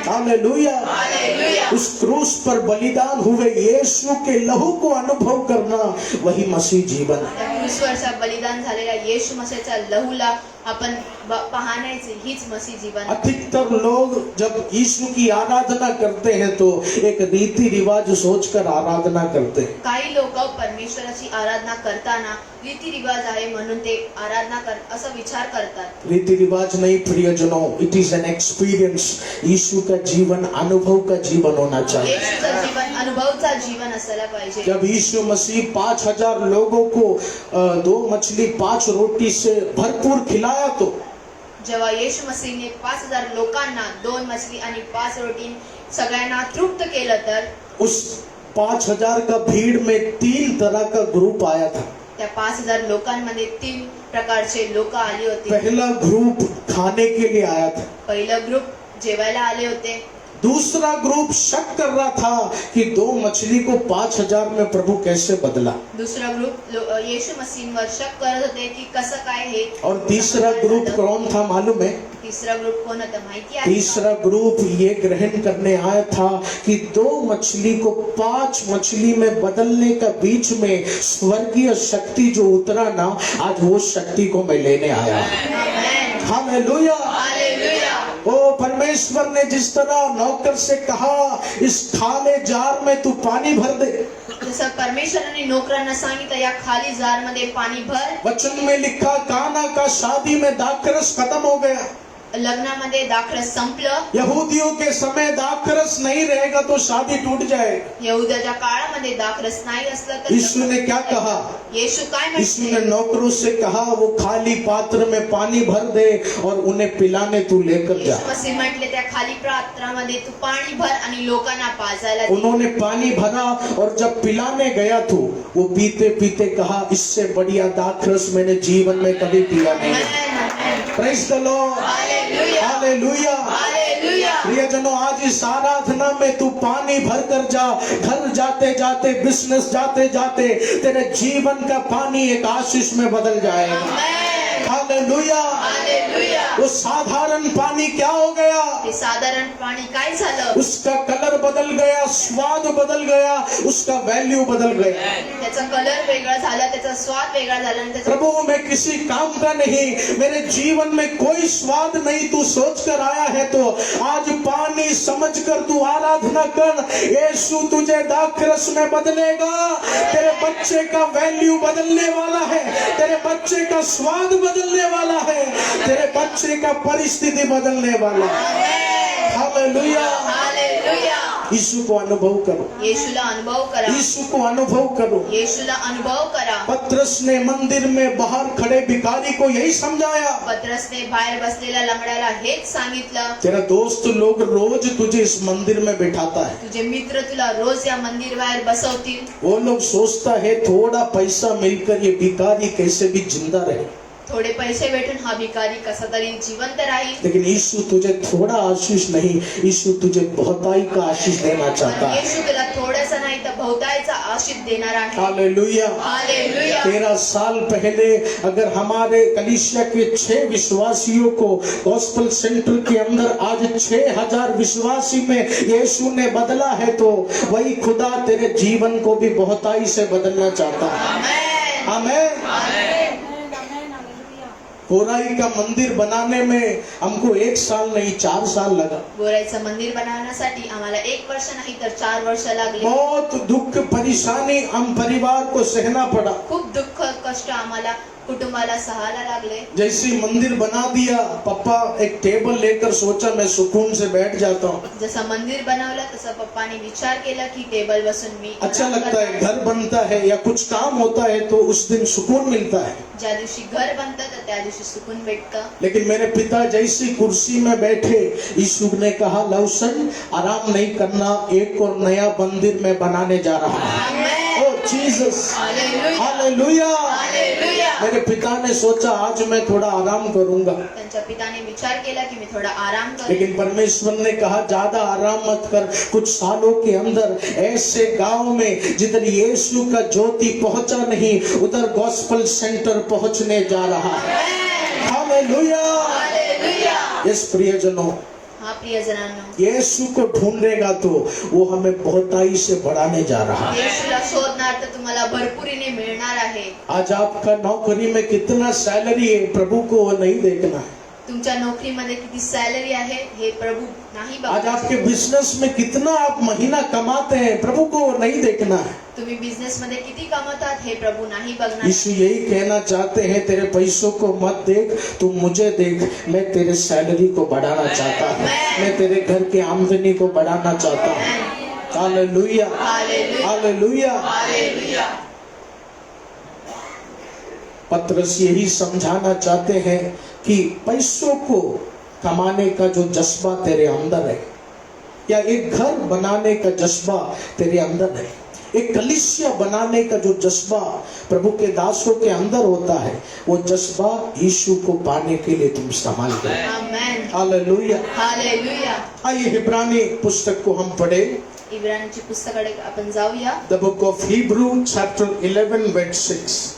हालेलुया. हालेलुया. उस क्रूस पर बलिदान हुए यीशु के लहू को अनुभव करना वही मसीह जीवन है. त्या क्रूसवरचा बलिदान झालेल्या येशू मसीहच्या लहूला आपण पाहण्याचे हीच मसीह जीवन आहे. अधिकतर लोग जब यीशु की आराधना करते हैं तो एक रीति रिवाज सोचकर आराधना करते हैं. काही लोक परमेश्वराची आराधना करताना रीति रिवाज आहे म्हणून ते आराधना कर असा विचार करतात. रीति रिवाज नहीं प्रियजनों, इट इज एन एक्सपीरियंस. यीशु का जीवन अनुभव का जीवन होना चाहिए. येशूचं जीवन अनुभवचा जीवन असायला पाहिजे. जब यीशु मसीह 5000 लोगों को 2 मछली 5 रोटी से भरपूर खिलाया तो जेव्हा येशू मसीहने 5000 लोकांना 2 मछली आणि 5 रोटी सगळ्यांना तृप्त केलं तर उस 5000 का भीड़ में 3 तरह का ग्रुप आया था. त्या 5000 लोकांमध्ये 3 प्रकारचे लोक आले होते. पहला ग्रुप खाने के लिए आया था. पहिलं ग्रुप जेवायला आले होते. दूसरा ग्रुप शक कर रहा था कि 2 मछली को 5000 में प्रभु कैसे बदला. दुसरा ग्रुप येशू मसीहवर शक करत होते की कसं काय हे. और तीसरा ग्रुप कौन था मालूम है? तिसरा ग्रुप कोण होता माहिती आहे? तीसरा ग्रुप ये ग्रहण करने आया था कि 2 मछली को 5 मछली में बदलने का बीच में स्वर्गीय शक्ति जो उतरा ना, आज वो शक्ति को मैं लेने आया. आमेन. हालेलुया. हालेलुया. ओ परमेश्वर ने जिस तरह नौकर से कहा, इस खाले जार में तू पानी भर दे. जसं परमेश्वराने नोकरांना सांगितलं या खाली जार मध्ये पाणी भर. वचन में लिखा, काना का शादी में दाखरस खत्म हो गया. लग्नामध्ये दाखरस संपलं. यहूदियों के समय दाखरस नहीं रहेगा तो शादी टूट जाएगी. यहूदाच्या काळामध्ये दाखरस नाही असलं तर यीशु ने क्या कहा? येशू काय यीशु ने म्हणते? नौकरों से कहा, वो खाली पात्र में पानी भर दे और उन्हें पिलाने तू लेकर जा. येशू मसीह म्हटले त्या खाली पात्रामध्ये तू पाणी भर आणि लोकांना पाजायला दे. उन्होंने पानी भरा और जब पिलाने गया तो वो पीते पीते कहा, इससे बढ़िया दाखरस मैंने जीवन में कभी पिया नहीं. Praise the Lord. Hallelujah. Hallelujah. Hallelujah. प्रियजनों, आज इस आराधना में तू पानी भर कर जा. घर जाते जाते, बिजनेस जाते जाते तेरे जीवन का पानी एक आशीष में बदल जाएगा. आमेन. हालेलुया। हालेलुया। वो साधारण पानी क्या हो गया? ते साधारण पाणी काय झालं? उसका कलर बदल गया, स्वाद बदल गया, उसका वैल्यू बदल गया। त्याचा कलर वेगळा झाला, त्याचा स्वाद वेगळा झाला आणि त्याचा प्रभु मैं किसी काम का नहीं, मेरे जीवन में कोई स्वाद नहीं, तू सोच कर आया है तो आज पानी समझ कर तू आराधना कर। यीशु तुझे दाखरस में बदलेगा। तेरे बच्चे का वैल्यू बदलने वाला है, तेरे बच्चे का स्वाद बदलने वाला है, तेरे बच्चे का परिस्थिति बदलने वाला है। हालेलुया। हालेलुया। यीशु को अनुभव करो, येशूला अनुभव करा, यीशु को अनुभव करो। येशूला अनुभव करा। पतरस ने मंदिर में बाहर खड़े भिखारी को यही समझाया। पत्रसने बाहेर बसलेल्या लंगड्याला हेच सांगितलं, तेरा दोस्त लोग रोज तुझे इस मंदिर में बिठाता है, तुझे मित्र तुला रोज या मंदिर बाहेर बसवतील। वो लोग सोचता है थोड़ा पैसा मिलकर ये भिखारी कैसे भी जिंदा रहे, थोडे पैसे भेटून हा भिकारी कसा तरी जिवंत राहील। लेकिन यीशु तुझे थोड़ा आशीष नहीं, यीशु तुझे बहुताई का आशीष देना चाहता पण है। येशू तुला थोडासा नाही तर बहुतायचा आशीष देणार आहे। हालेलुया। हालेलुया। 13 साल पहले अगर हमारे कलीसिया के 6 विश्वासियों को गॉस्पेल सेंटर के अंदर आज 6000 विश्वासी में यीशु ने बदला है, तो वही खुदा तेरे जीवन को भी बहुताई से बदलना चाहता है। आमेन। आमेन। होराई का मंदिर बनाने में हमको 1 साल नहीं 4 साल लगा। गोराईचं मंदिर बनवण्यासाठी आम्हाला 1 वर्ष नाही तर 4 वर्ष लागले। बहुत दुख परेशानी हम परिवार को सहना पड़ा। खूप दुःख कष्ट आम्हाला कुटुंबाला सहायला लागले। जैसे मंदिर बना दिया, पापा एक टेबल लेकर सोचा मैं सुकून से बैठ जाता हूँ। जसं मंदिर बनवलं तसं पप्पाने विचार केला की टेबल बसून मी अच्छा लगता है, घर बनता है या कुछ काम होता है तो उस दिन सुकून मिलता है। ज्या दिवशी घर बनतं तर त्या दिवशी सुकून भेटतं। लेकिन मेरे पिता जैसी कुर्सी में बैठे, यीशु ने कहा लवसन आराम नहीं करना, एक और नया मंदिर में बनाने जा रहा है। आमेन। ओ जीसस। हालेलुया। हालेलुया। हालेलुया। मेरे पिता ने सोचा आज मैं थोड़ा आराम करूंगा, त्यांच्या पिताने विचार केला की मी थोडा आराम करेन। लेकिन परमेश्वर ने कहा ज्यादा आराम मत कर, कुछ सालों के अंदर ऐसे गांव में जिधर यीशु का ज्योति पहुंचा नहीं, उधर गॉस्पेल सेंटर पहुंचने जा रहा है। हालेलुया। हालेलुया। यस प्रियजनों, हा प्रियजनांनो, यीशु को ढूंढेगा तो वो हमें बहुताई से बढ़ाने जा रहा है। येशूला शोधणार तर तुम्हाला भरपुरीने मिळणार आहे। आज आपका नौकरी में कितना सैलरी है प्रभु को वो नहीं देखना है। तुमच्या नोकरीमध्ये किती सॅलरी आहे हे प्रभु नाही आज आपके बघणार। बिजनेस में कितना आप महीना कमाते हैं प्रभु को वो नहीं देखना है। तुम्ही बिझनेस मध्ये किती कमवतात हे प्रभु नाही बघणार। यीशु यही कहना चाहते हैं, तेरे पैसों को मत देख, तू मुझे देख। मैं teरे सैलरी को बढ़ाना चाहता हूँ, मैं तेरे घर की आमदनी को बढ़ाना चाहता हूँ। हालेलुया। हालेलुया। हालेलुया। हालेलुया। पतरस यही समझाना चाहते हैं कि पैसों को कमाने का जो जज्बा तेरे अंदर है, या एक घर बनाने का जज्बा तेरे अंदर है, एक कलीसिया बनाने का जो जज्बा प्रभु के दासों के अंदर होता है, वो जज्बा यीशु को पाने के लिए तुम संभाल दो। आमेन। हालेलुया। हालेलुया। आइए इब्रानी पुस्तक को हम पढ़े। इब्रानीची पुस्तकाकडे आपण जाऊया। The book of Hebrew chapter 11 verse 6।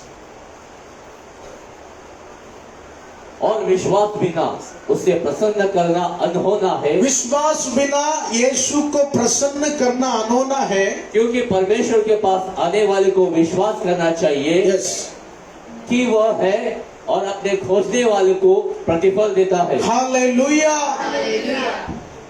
और विश्वास बिना उसे प्रसन्न करना अनहोना है, विश्वास बिना यीशु को प्रसन्न करना अनहोना है। क्योंकि परमेश्वर के पास आने वाले को विश्वास करना चाहिए यस। कि वह है और अपने खोजने वाले को प्रतिफल देता है। हालेलुया। हालेलुया।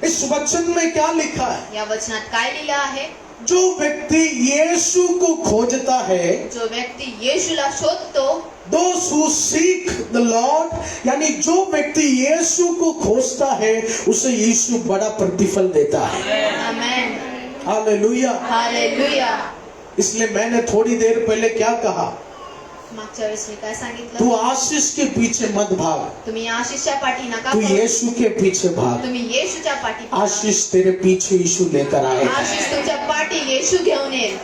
इस वचन में क्या लिखा है? या वचनात काय लिहिलं आहे? जो व्यक्ति यीशु को खोजता है, जो व्यक्ती येशूला शोधतो, those who seek the Lord, यानी जो व्यक्ति यीशु को खोजता है उसे यीशु बड़ा प्रतिफल देता है। आमेन। हालेलुया। हालेलुया। इसलिए मैंने थोड़ी देर पहले क्या कहा, मागच्या वेळेस मी काय सांगितलं? तू आशीष के पीछे मत भाग, तुम्ही आशिषच्या पाठी नका तू पळू. यीशु के पीछे भाग। तुम्ही येशूच्या पाठी पळा. आशीष तेरे पीछे यीशु लेकर आए। आशिष तुमच्या पाठी येशू घेऊन येईल।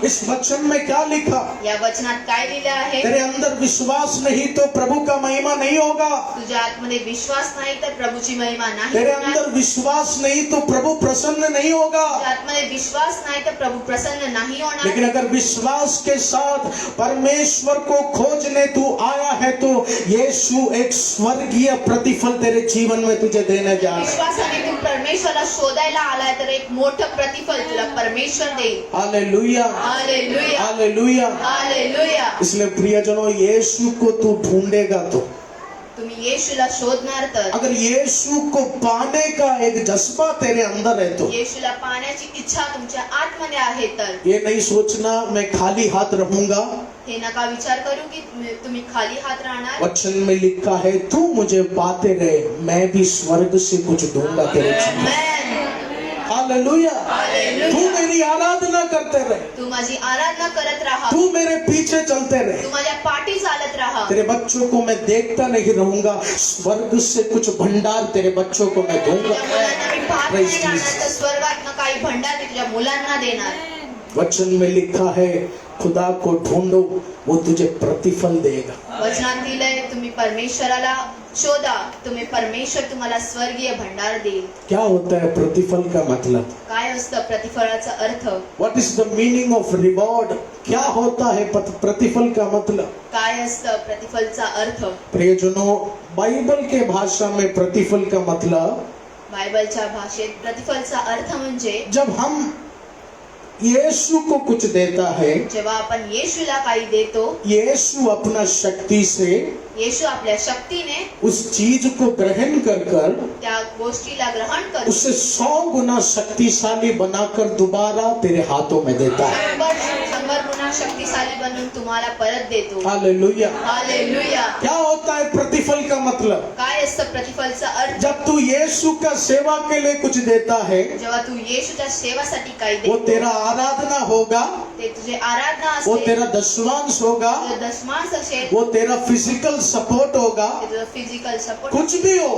इस वचन में क्या लिखा? या वचनात काय लिहिलं आहे? तेरे अंदर विश्वास नहीं तो प्रभु का महिमा नहीं होगा। तुझ्या आतमध्ये विश्वास नाही तर प्रभूची महिमा नाही तेरे होणार. अंदर विश्वास नहीं तो प्रभु प्रसन्न नहीं होगा। तुझ्या आतमध्ये विश्वास नाही तर प्रभू प्रसन्न नाही होणार. लेकिन अगर विश्वास के साथ परमेश्वर को खोजने तू आया है तो यीशु एक स्वर्गीय प्रतिफल तेरे जीवन में तुझे देने जा रहा है। विश्वासाने तू परमेश्वराला शोधायला आलाय तर एक मोठं प्रतिफल तुला परमेश्वर देईल. Hallelujah, hallelujah, hallelujah. हालेलुया. इसलिए प्रियजनों, यीशु को तू ढूंढेगा तो, तुम्ही येशूला शोधणार तर, अगर यीशु को पाने का एक जज्बा तेरे अंदर है तो, येशूला पाहण्याची इच्छा तुमच्या आतमध्ये आहे तर, ये नहीं सोचना मैं खाली हाथ रहूंगा। हे नका विचार करू की तुम्ही खाली हात राहणार. वचन में लिखा है, तू मुझे पाते रहे, मैं भी स्वर्ग से कुछ दूंगा तेरे जीवन में। आमेन. हालेलुया। हालेलुया. तू मेरी आराधना करते रहे, तू माझी आराधना करत राहा. तू मेरे पीछे चलते रहे। तू माझ्या पाठी चालत राहा. तेरे बच्चों को मैं देखता नहीं रहूंगा, स्वर्ग से कुछ भंडार तेरे बच्चों को मैं दूंगा। तुझ्या मुलांना मी पाहत Praise नाही राहणार Jesus. तर स्वर्गातनं काही भंडार मी तुझ्या मुलांना देणार. वचन में लिखा है, खुदा को ढूंढो, वो तुझे प्रतिफल देगा। वचनात दिलंय, तुम्ही परमेश्वराला शोधा, तुम्ही परमेश्वर तुम्हाला स्वर्गीय भंडार देईल. क्या होता है प्रतिफल का मतलब? काय असतं प्रतिफळाचा अर्थ? What is the meaning of reward? क्या होता है प्रतिफल का मतलब? काय असतं प्रतिफलचा अर्थ? प्रियजनों, बाइबल के भाषा में प्रतिफल का मतलब, बायबलच्या भाषेत प्रतिफलचा अर्थ म्हणजे जब हम यीशु को कुछ देता है, जेव्हा आपण येशूला काही देतो, यीशु अपना शक्ति से येशू आपल्या शक्तीने उस चीज को ग्रहण कर कर त्या गोष्टीला ग्रहण करून उसे 100 गुना शक्तिशाली बनाकर दोबारा तेरे हाथों में देता है। 100 गुना शक्तिशाली बनवून तुम्हाला परत देतो. हालेलुया। हालेलुया. क्या होता है प्रतिफल का मतलब? काय असतं प्रतिफलचा अर्थ? जब तू यीशु का सेवा के लिए कुछ देता है, जेव्हा तू येशूच्या सेवासाठी काही वो देतो, तेरा आराधना होगा, ते तुझे आराधना वो असेल, तेरा दशमांश होगा, तुझं दशमांश असेल, वो तेरा फिजिकल सपोर्ट होगा, ते तुझं फिजिकल सपोर्ट, कुछ भी हो।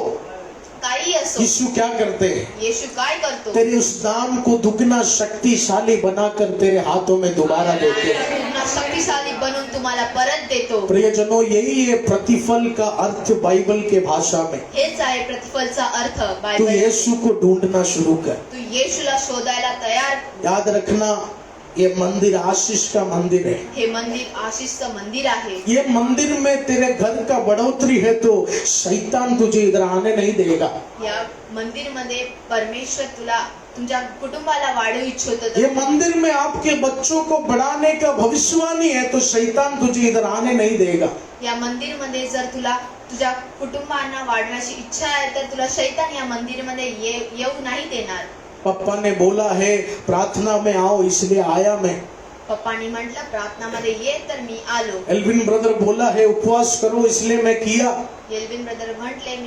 काही असो, यीशु क्या करते हैं? येशू काय करतो? तेरे उस दान को दुगना शक्तिशाली बनाकर तेरे हाथों में दोबारा देते हैं। पुन्हा शक्तिशाली बनवून तुम्हाला परत देतो. प्रियजनों, यही है प्रतिफल का अर्थ बाइबल के भाषा में। हेच आहे प्रतिफलचा अर्थ तू बायबल. यीशु को ढूंढना शुरू कर। तू येशूला शोधायला तयार. याद रखना, ये मंदिर आशीष का मंदिर है। हे मंदिर आशीषचं मंदिर आहे. ये मंदिर में तेरे घर का बढ़ोतरी है तो शैतान तुझे इधर आने नहीं देगा। या मंदिरमध्ये परमेश्वर तुला तुमच्या कुटुंबाला वाढवू इच्छितो. ये मंदिर में आपके बच्चों को बढ़ाने का भविष्यवाणी है तो शैतान तुझे इधर आने नहीं देगा। या मंदिरमध्ये जर तुला तुझ्या कुटुंबांना वाढण्याची इच्छा आहे तर तुला शैतान या मंदिरमध्ये येऊ नाही देणार. पप्पा ने बोला है प्रार्थना में आओ, इसलिए आया मैं। पप्पांनी म्हटलं प्रार्थनामध्ये ये तर मी आलो. एल्विन ब्रदर बोला है उपवास करो, इसलिए मैं किया। एल्विन ब्रदर म्हटले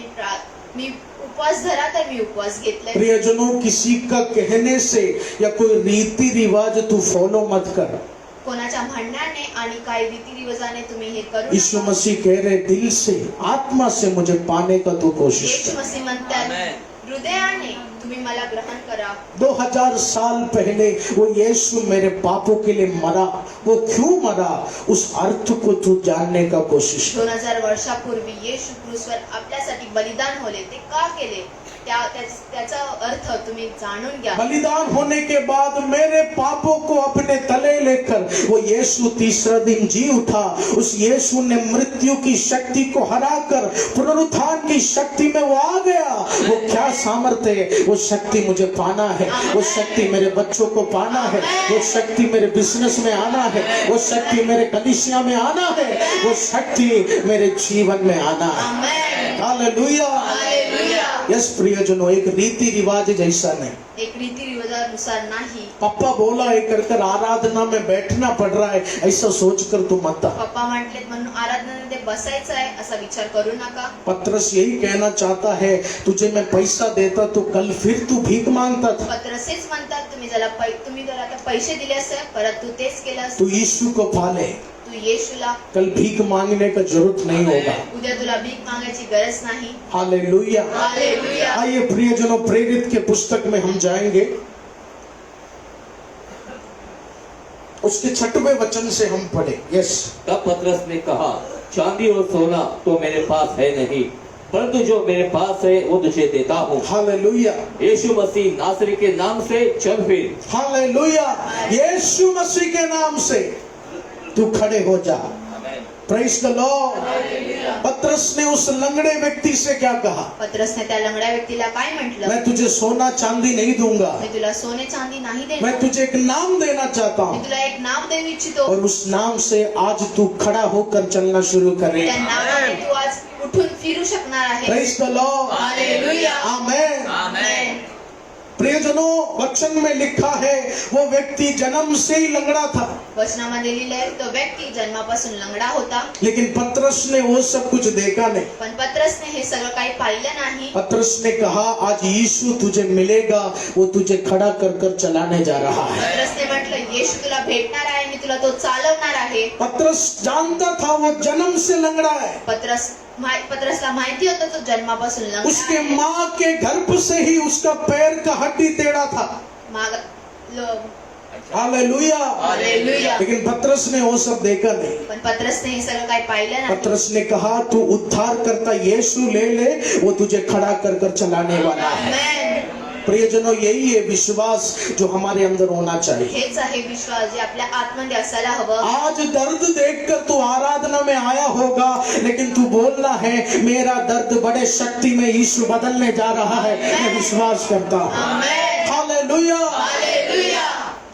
मी उपवास धरा तर मी उपवास घेतले. प्रियजनों, किसी का कहने से या कोई रीति रिवाज तू फॉलो मत कर। कोणाच्या म्हणण्याने आणि काही रीतिरिवाजाने तुम्ही हे करू यीशु नका. मसीह कह रहे, दिल से, आत्मा से मुझे पाने का तू कोशिश येशू कर। मसीह म्हणतात, हृदयाने तुम्ही मला ग्रहण करा. 2000 साल पहले वो यीशु मेरे पापों के लिए मरा, वो क्यों मरा, उस अर्थ को तू जानने का कोशिश कर। 2000 वर्षापूर्वी येशू क्रूसवर आपल्यासाठी बलिदान होले. ते का केले त्याचा अर्थ तुम्ही जाणून घ्या. बलिदान होने के बाद मेरे पापों को अपने तले लेकर वो यीशु तीसरा दिन जी उठा। उस यीशु ने मृत्यु की शक्ति को हराकर पुनरुत्थान की शक्ति में वो आ गया। वो क्या सामर्थ्य है, वो शक्ति मुझे पाना है, वो शक्ति मेरे बच्चों को पाना है, वो शक्ति मेरे बिजनेस में आना है, वो शक्ति मेरे कलीसिया में आना है, वो शक्ति मेरे जीवन में आना है। आमेन. हालेलुया। हालेलुया. यस प्रियजनों, एक रीति रिवाज जैसा नहीं। एक रीतिरिवाजानुसार नाही. पापा बोला है कर कर आराधना में बैठना पड़ रहा है, ऐसा सोच कर तू मत आ। पप्पा म्हटलेत म्हणून आराधनेमध्ये बसायचं आहे असा विचार करू नका. पत्रस यही कहना चाहता है, तुझे मैं पैसा देता तो कल फिर तू भीख मांगता था। पत्रसेच म्हणतात, तुम्ही जर आता पैसे दिले असते परत तू तेच केलं असतं. तू यीशु को पाले, तू येशूला कल भीख मांगने का जरूरत नहीं होगा। उद्या तुला भीक मागायची गरज नाही. हालेलुया। हालेलुया. आइए प्रियजनों, प्रेरित के पुस्तक में हम जाएंगे। उसके 6वें वचन से हम पढ़े। यस, तब पतरस ने कहा, चांदी और सोना तो मेरे पास है नहीं, परंतु जो मेरे पास है वो तुझे देता हूँ। हालेलुया, यीशु मसीह नासरी के नाम से चल फिर। हालेलुया। यीशु मसीह के नाम से तू खड़े हो जा। Praise the Lord. पतरस ने उस लंगड़े व्यक्ति से क्या कहा? पत्रसने त्या लंगड्या व्यक्तीला काय म्हटलं? मैं तुझे सोना चांदी नहीं दूंगा, मी तुला सोने चांदी नाही मैं देणार, तुझे एक नाम देना चाहता मी हूँ, तुला एक नाव देऊ इच्छितो. और उस नाम से आज तू खड़ा होकर चलना शुरू त्या करेगा। नावाने तू आज उठून फिरू शकणार आहे. Praise the Lord. Hallelujah. Amen. आमेन. प्रियजनों, वचन में लिखा है वो व्यक्ति जन्म से ही लंगड़ा था, वचनामध्ये लिहिलंय तो व्यक्ती जन्मापासून लंगडा होता, लेकिन पतरस ने वो सब कुछ देखा नहीं। पण पत्रसने हे सगळं काही पाहिलं नाही. पतरस ने कहा, आज यीशु तुझे मिलेगा, वो तुझे खड़ा कर कर चलाने जा रहा है। पत्रसने म्हटलं येशू तुला भेटणार आहे आणि तुला तो चालवणार आहे. पतरस जानता था वो जन्म से लंगड़ा है, पत्रसला माहिती होतं तो जन्मापासून लंगडा उसके आहे. माँ के गर्भ से ही उसका पैर का हड्डी टेढ़ा था। हालेलुया। हालेलुया. लेकिन पतरस ने वो सब देखा नहीं। पण पत्रसने हे सगळं काही पाहिलं नाही. पतरस ने कहा, तू उद्धार करता यीशु ले ले, वो तुझे खड़ा कर कर चलाने वाला है। आमेन. प्रियजनों, यही है विश्वास जो हमारे अंदर होना चाहिए। हेच आहे विश्वास जे आपल्या आतमध्ये असायला हवं. आज दर्द देखकर तू आराधना में आया होगा, लेकिन तू बोलना है, मेरा दर्द बड़े शक्ति में यीशु बदलने जा रहा है, मैं विश्वास करता हूँ। आमेन. हालेलुया। हालेलुया.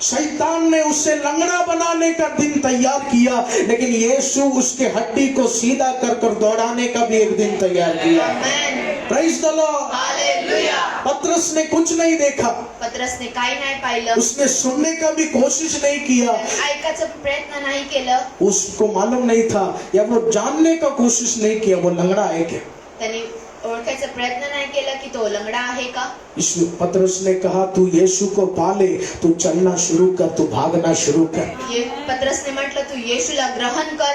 शैतान ने उसे लंगड़ा बनाने का दिन तैयार किया, लेकिन यीशु उसके हड्डी को सीधा कर कर दौड़ाने का भी एक दिन तैयार किया। Amen. Praise the Lord. Hallelujah. Patras ने कुछ नहीं देखा, पत्रसने काही नाही पाहिलं, उसने सुनने का भी कोशिश नहीं किया, ऐकायचा प्रयत्न नाही केलं. उसको मालूम नहीं था या वो जानने का कोशिश नहीं किया वो लंगड़ा है क्या। त्यांनी ओळखायचा प्रयत्न नाही केला की तो लंगडा आहे का. यीशु पतरस ने कहा, तू यीशु को पाले, तू चलना शुरू कर, तू भागना शुरू कर। ये पत्रसने म्हटलं तू येशूला ग्रहण कर.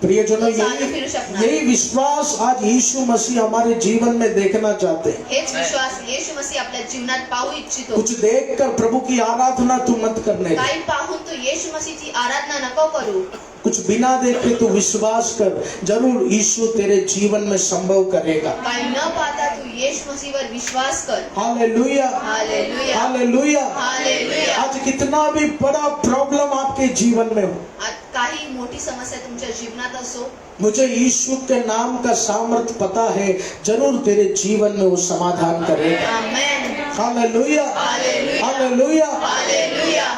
प्रियजनों, चालू फिरू शकणार. यही विश्वास आज यीशु मसीह हमारे जीवन में देखना चाहते हैं। हेच विश्वास येशू मसीह आपल्या जीवनात पाहू इच्छितो. कुछ देखकर प्रभु की आराधना तू मत करने दे, काही पाहून तू येशू मसीहची आराधना नको करू. कुछ बिना देखे तू विश्वास कर, जरूर यीशु तेरे जीवन में संभव करेगा। काही न पाहता तू येशू मसीहवर विश्वास कर. हालेलुया। हालेलुया. हालेलुया। हालेलुया. आज कितना भी बड़ा प्रॉब्लम आपके जीवन में हो, आज काही मोठी समस्या तुमच्या जीवनात असो, मुझे यीशु के नाम का सामर्थ पता है, जरूर तेरे जीवन में वो समाधान करेगा। आमेन. Hallelujah. Hallelujah. Hallelujah. Hallelujah.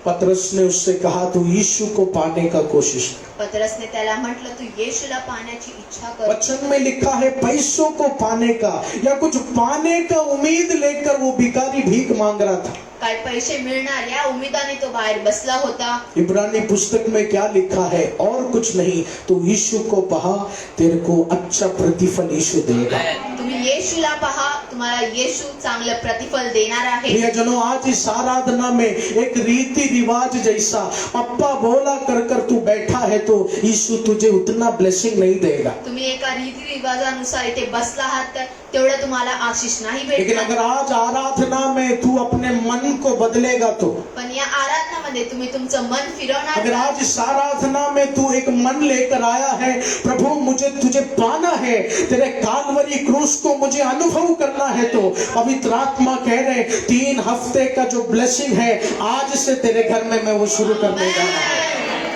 Patras ने उससे कहा, तू यीशु को पाने का कोशिश कर। पतरसने त्याला म्हटलं तू येशूला पाहण्याची इच्छा कर. वचन में लिखा है, पैसों को पाने का या कुछ पाने का उम्मीद लेकर वो भिखारी भीख मांग रहा था। काय पैसे मिळणार या उमेदाने तो बाहेर बसला होता. इब्रानी पुस्तक में क्या लिखा है, और कुछ नहीं, तू यीशु को पहा, तेरे को अच्छा प्रतिफल यीशु देगा। तुम्ही येशूला पहा, तुम्हाला येशू चांगलं प्रतिफल देणार आहे. प्रियजनों, आज इस आराधना में एक रीति रिवाज जैसा पप्पा बोला कर कर तू बैठा है तो यीशु तुझे उतना ब्लेसिंग नहीं देगा। तुम्ही एका रीती रिवाजानुसार इथे बसला आहात तर तेवढं तुम्हाला आशीष नाही लेकिन भेटणार. अगर आज आराधना में तू अपने मन को बदलेगा तो, पण या आराधनामध्ये तुम्ही तुमचं मन फिरवणार अगर का? आज इस आराधना में तू एक मन लेकर आया है, प्रभु मुझे तुझे पाना है, तेरे कालवरी क्रूस को मुझे अनुभव करना है, तो पवित्र आत्मा कह रहे 3 हफ्ते का जो ब्लेसिंग है आज से तेरे घर में मैं वो शुरू करने जा रहा हूं।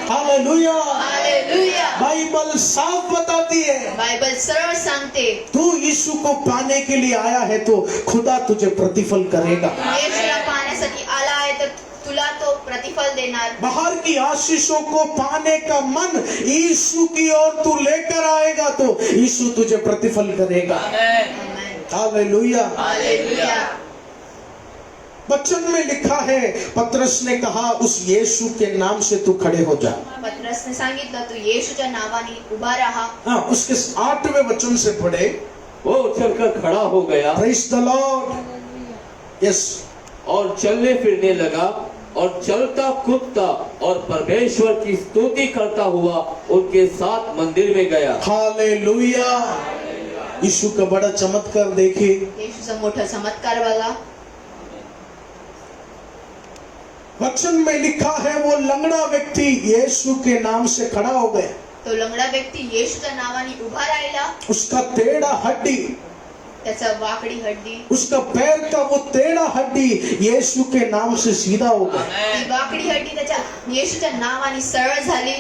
हालेलुया। हालेलुया. बाइबल साफ बताती है, बायबल सरळ सांगते तू यीशु को पाने के लिए आया है तो खुदा तुझे प्रतिफल करेगा। येशूला पाहण्यासाठी आला आहे तर तुला तो प्रतिफल देणार. बाहर की आशीषों को पाने का मन यीशु की ओर तू लेकर आएगा तो यीशु तुझे प्रतिफल करेगा। आमेन. हालेलुया। हालेलुया. वचन में लिखा है, पतरस ने कहा, उस यीशु के नाम से तू खड़े हो जा। पत्रसने सांगितलं तू येशूच्या नावाने उभा राहा. हाँ, उसके 8वें वचन से पढ़े। वो उछलकर खड़ा हो गया प्रेज द लॉर्ड। यस। और चलने फिरने लगा और चलता कूदता और परमेश्वर की स्तुति करता हुआ उनके साथ मंदिर में गया। हालेलुया। यीशु का बड़ा चमत्कार देखिए। येशूचा मोठा चमत्कार बघा. वचन में लिखा है वो लंगड़ा व्यक्ति यीशु के नाम से खड़ा हो गया। तो लंगडा व्यक्ती येशूच्या नावाने उभा राहिला. उसका टेढ़ा हड्डी, त्याचा वाकडी हड्डी, उसका पैर का वो टेढ़ा हड्डी यीशु के नाम से सीधा हो गया। ती वाकडी हड्डी त्याच्या येशूच्या नावाने सरळ झाली.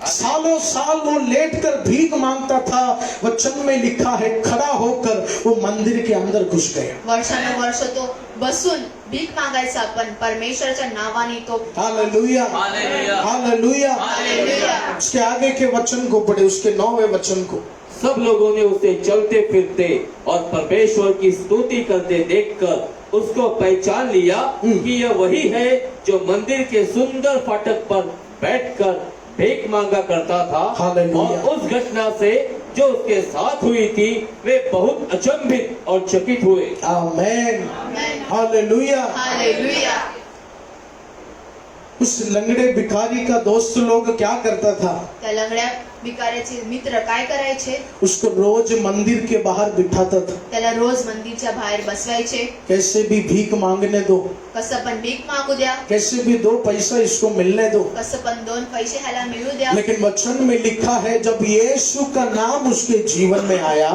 सालों साल वो लेटकर भीख मांगता था, वचन में लिखा है खड़ा होकर वो मंदिर के अंदर घुस गया। वर्षानुवर्ष तो बसून भीक मागायचा, पण परमेश्वराच्या नावाने तो हालेलुया, हालेलुया। हालेलुया. उसके आगे के वचन को पढ़े, उसके 9वें वचन को। सब लोगों ने उसे चलते फिरते और परमेश्वर की स्तुति करते देखकर उसको पहचान लिया कि यह वही है जो मंदिर के सुंदर फाटक पर बैठकर भीख मांगा करता था। हालेलुया। और उस घटना से जो उसके साथ हुई थी वे बहुत अचंभित और चकित हुए। आमेन, हालेलुया। हालेलुया. उस लंगड़े भिखारी का दोस्त लोग क्या करता था? त्या लंगड्या भिकाऱ्याचे मित्र काय करायचे? उसको रोज मंदिर के बाहर बिठाता था, त्याला रोज मंदिरच्या बाहेर बसवायचे. कैसे भी भीख मांगने दो, कसं पण भीक मागू द्या, कैसे भी 2 पैसा इसको मिलने दो। कसं पण 2 पैसे ह्याला मिळू द्या. लेकिन वचन में लिखा है जब यीशु का नाम उसके जीवन में आया,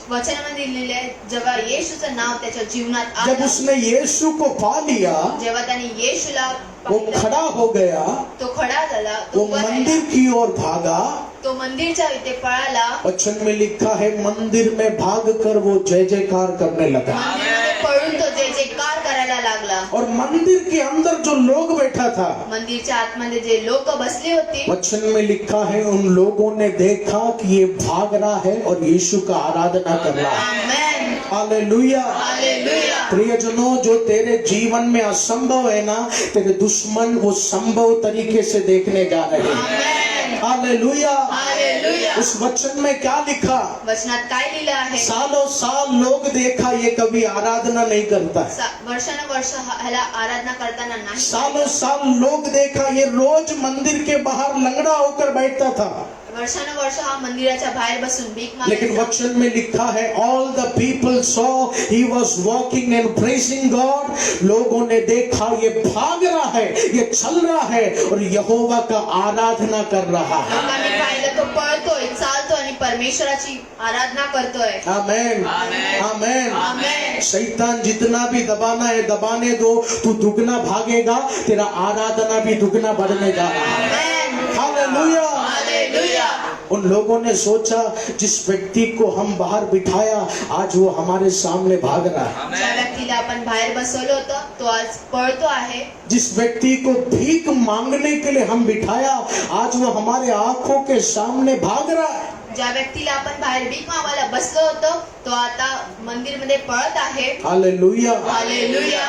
वचनामध्ये लिहिलेलं आहे, जेव्हा येशूचं नाव त्याच्या जीवनात जब आलं, उसने यीशु को पा लिया, जेव्हा त्याने येशूला वो पाहिलं, खड़ा हो गया, तो खडा झाला, वो तो उभा मंदिर राहिला, की ओर भागा। तो मंदिरच्या इथे पळाला. वचन में लिखा है मंदिर में भागकर वो जय जयकार करने लगा। मंदिरामध्ये पळून तो जय जयकार करायला लागला. और मंदिर के अंदर जो लोग बैठा था, मंदिरच्या आतमध्ये जे लोक बसले होते, वचन में लिखा है उन लोगों ने देखा कि ये भाग रहा है और यीशु का आराधना कर रहा है। आमेन, हालेलुया। हालेलुया. प्रियजनों, जो तेरे जीवन में असंभव है ना, तेरे दुश्मन वो संभव तरीके से देखने जा रहे हैं। आमेन, हालेलुया। हालेलुया. उस वचन में क्या लिखा? वचनात काय लिहिलं आहे? सालों साल लोग देखा ये कभी आराधना नहीं करता है। वर्षानुवर्ष ह्याला आराधना करताना नाही. सालों साल लोग देखा ये रोज मंदिर के बाहर लंगड़ा होकर बैठता था, वर्षानुवर्ष हा मंदिराच्या बाहेर बसून भीक लेकिन मागायचा. वचन में लिखा है all the people saw he was walking and praising God. लोगों ने देखा ये भाग रहा है, ये चल रहा है और यहोवा का आराधना कर रहा है। लोकांनी पाहिलं तो पळतोय, चालतोय आणि परमेश्वराची आराधना करतोय. आमेन, आमेन। आमेन. शैतान जितना भी दबाना है दबाने दो, तू दुगना भागेगा, तेरा आराधना भी दुगना बढ़ने जा रहा है। आमेन, हालेलुया। हालेलुया. उन लोगों ने सोचा जिस व्यक्ती को हम बाहर बिठाया आज वो हमारे सामने भाग रहा है, ज्या व्यक्तीला आपण बाहेर बसवलं होतं तो आज पळतो आहे. जिस व्यक्ति को भीख मांगने के लिए हम बिठाया आज वो हमारे आंखों के सामने भाग रहा है। ज्या व्यक्तीला आपण बाहेर भीक मागायला बसलो होतो तो आता मंदिरमध्ये पळत आहे. हालेलुया। हालेलुया.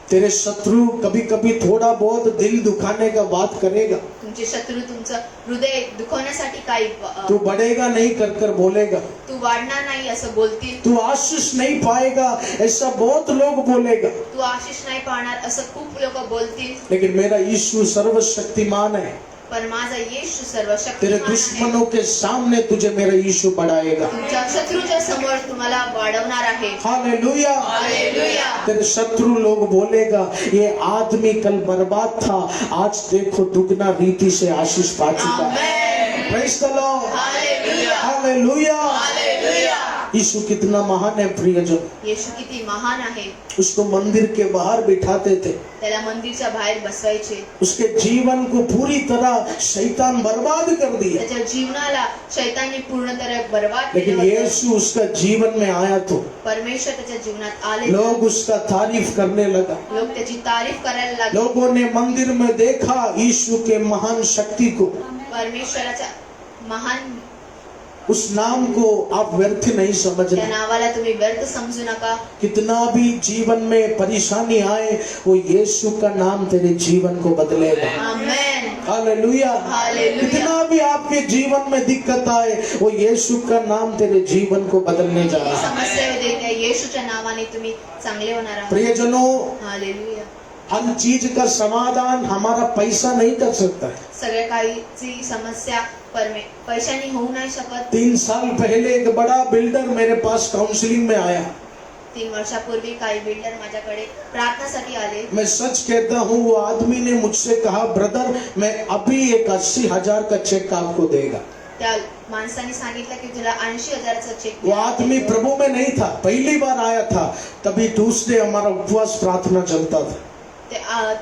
तेरे शत्रु कभी कभी थोड़ा बहुत दिल दुखाने का बात करेगा, तुमचे शत्रू तुमचं हृदय दुखवण्यासाठी काही तू बढ़ेगा नहीं कर कर बोलेगा, तू वाढणार नाही असं बोलतील, तू आशीष नहीं पाएगा ऐसा बहुत लोग बोलेगा, तू आशीष नाही पाहणार असं खूप लोक बोलतील. लेकिन मेरा यीशु सर्वशक्तिमान है। पण माझा येशू तेरे सर्वशक्तिमान आहे. दुश्मनों के सामने तुझे मेरा यीशु बढ़ाएगा। तुमच्या शत्रूच्या समोर तुम्हाला वाढवणार आहे. हालेलुया। हालेलुया. तेरे शत्रु लोग बोलेगा ये आदमी कल बर्बाद था, आज देखो दुगना रीति से आशीष पा चुका है। Amen. Praise the Lord. Hallelujah. Hallelujah. Hallelujah. Yishu कितना महान है प्रियजन। येशू किती महान आहे. उसको मंदिर के बाहर बिठाते थे, त्याला मंदिरच्या बाहेर बसवायचे. उसके जीवन को पूरी तरह शैतान बर्बाद कर दिया, त्याच्या जीवनाला शैतानने पूर्णतः बर्बाद लेकिन केलं होतं. यीशु उसका जीवन में आया तो परमेश्वर त्याच्या जीवनात आले. लोग उसका तारीफ करने लगा। लोक त्याची तारीफ करायला लागले. लोगों ने मंदिर में देखा यीशु के महान शक्ति को। परमेश्वराच्या महान उस नाम को आप व्यर्थ नहीं त्या समझना। नावाला तुम्ही व्यर्थ समजू नका. कितना भी जीवन में परेशानी आए वो यीशु का नाम तेरे जीवन को बदलेगा। आमेन. हालेलुया। हालेलुया. कितना भी आपके जीवन में दिक्कत आए वो यीशु का नाम तेरे जीवन को बदलने जा रहा है। समस्या येते त्या येशूच्या नावाने तुम्ही चांगले होणार आहात. प्रियजनों, हालेलुया. हर चीज का समाधान हमारा पैसा नहीं कर सकता है। सगळ्या काहीची समस्या पैशाने होऊ नाही शकत. 3 साल पहले एक बड़ा बिल्डर मेरे पास काउंसलिंग में आया। 3 वर्षापूर्वी काही बिल्डर माझ्याकडे प्रार्थनासाठी आले. मैं सच कहता हूँ, वो आदमी ने मुझसे कहा, ब्रदर मैं अभी एक 80,000 का चेक आपको देगा. त्या माणसाने सांगितलं की तुला 80,000चा चेक. वो आदमी प्रभु में नहीं था, पहली बार आया था. तभी ट्यूसडे हमारा उपवास प्रार्थना चलता था.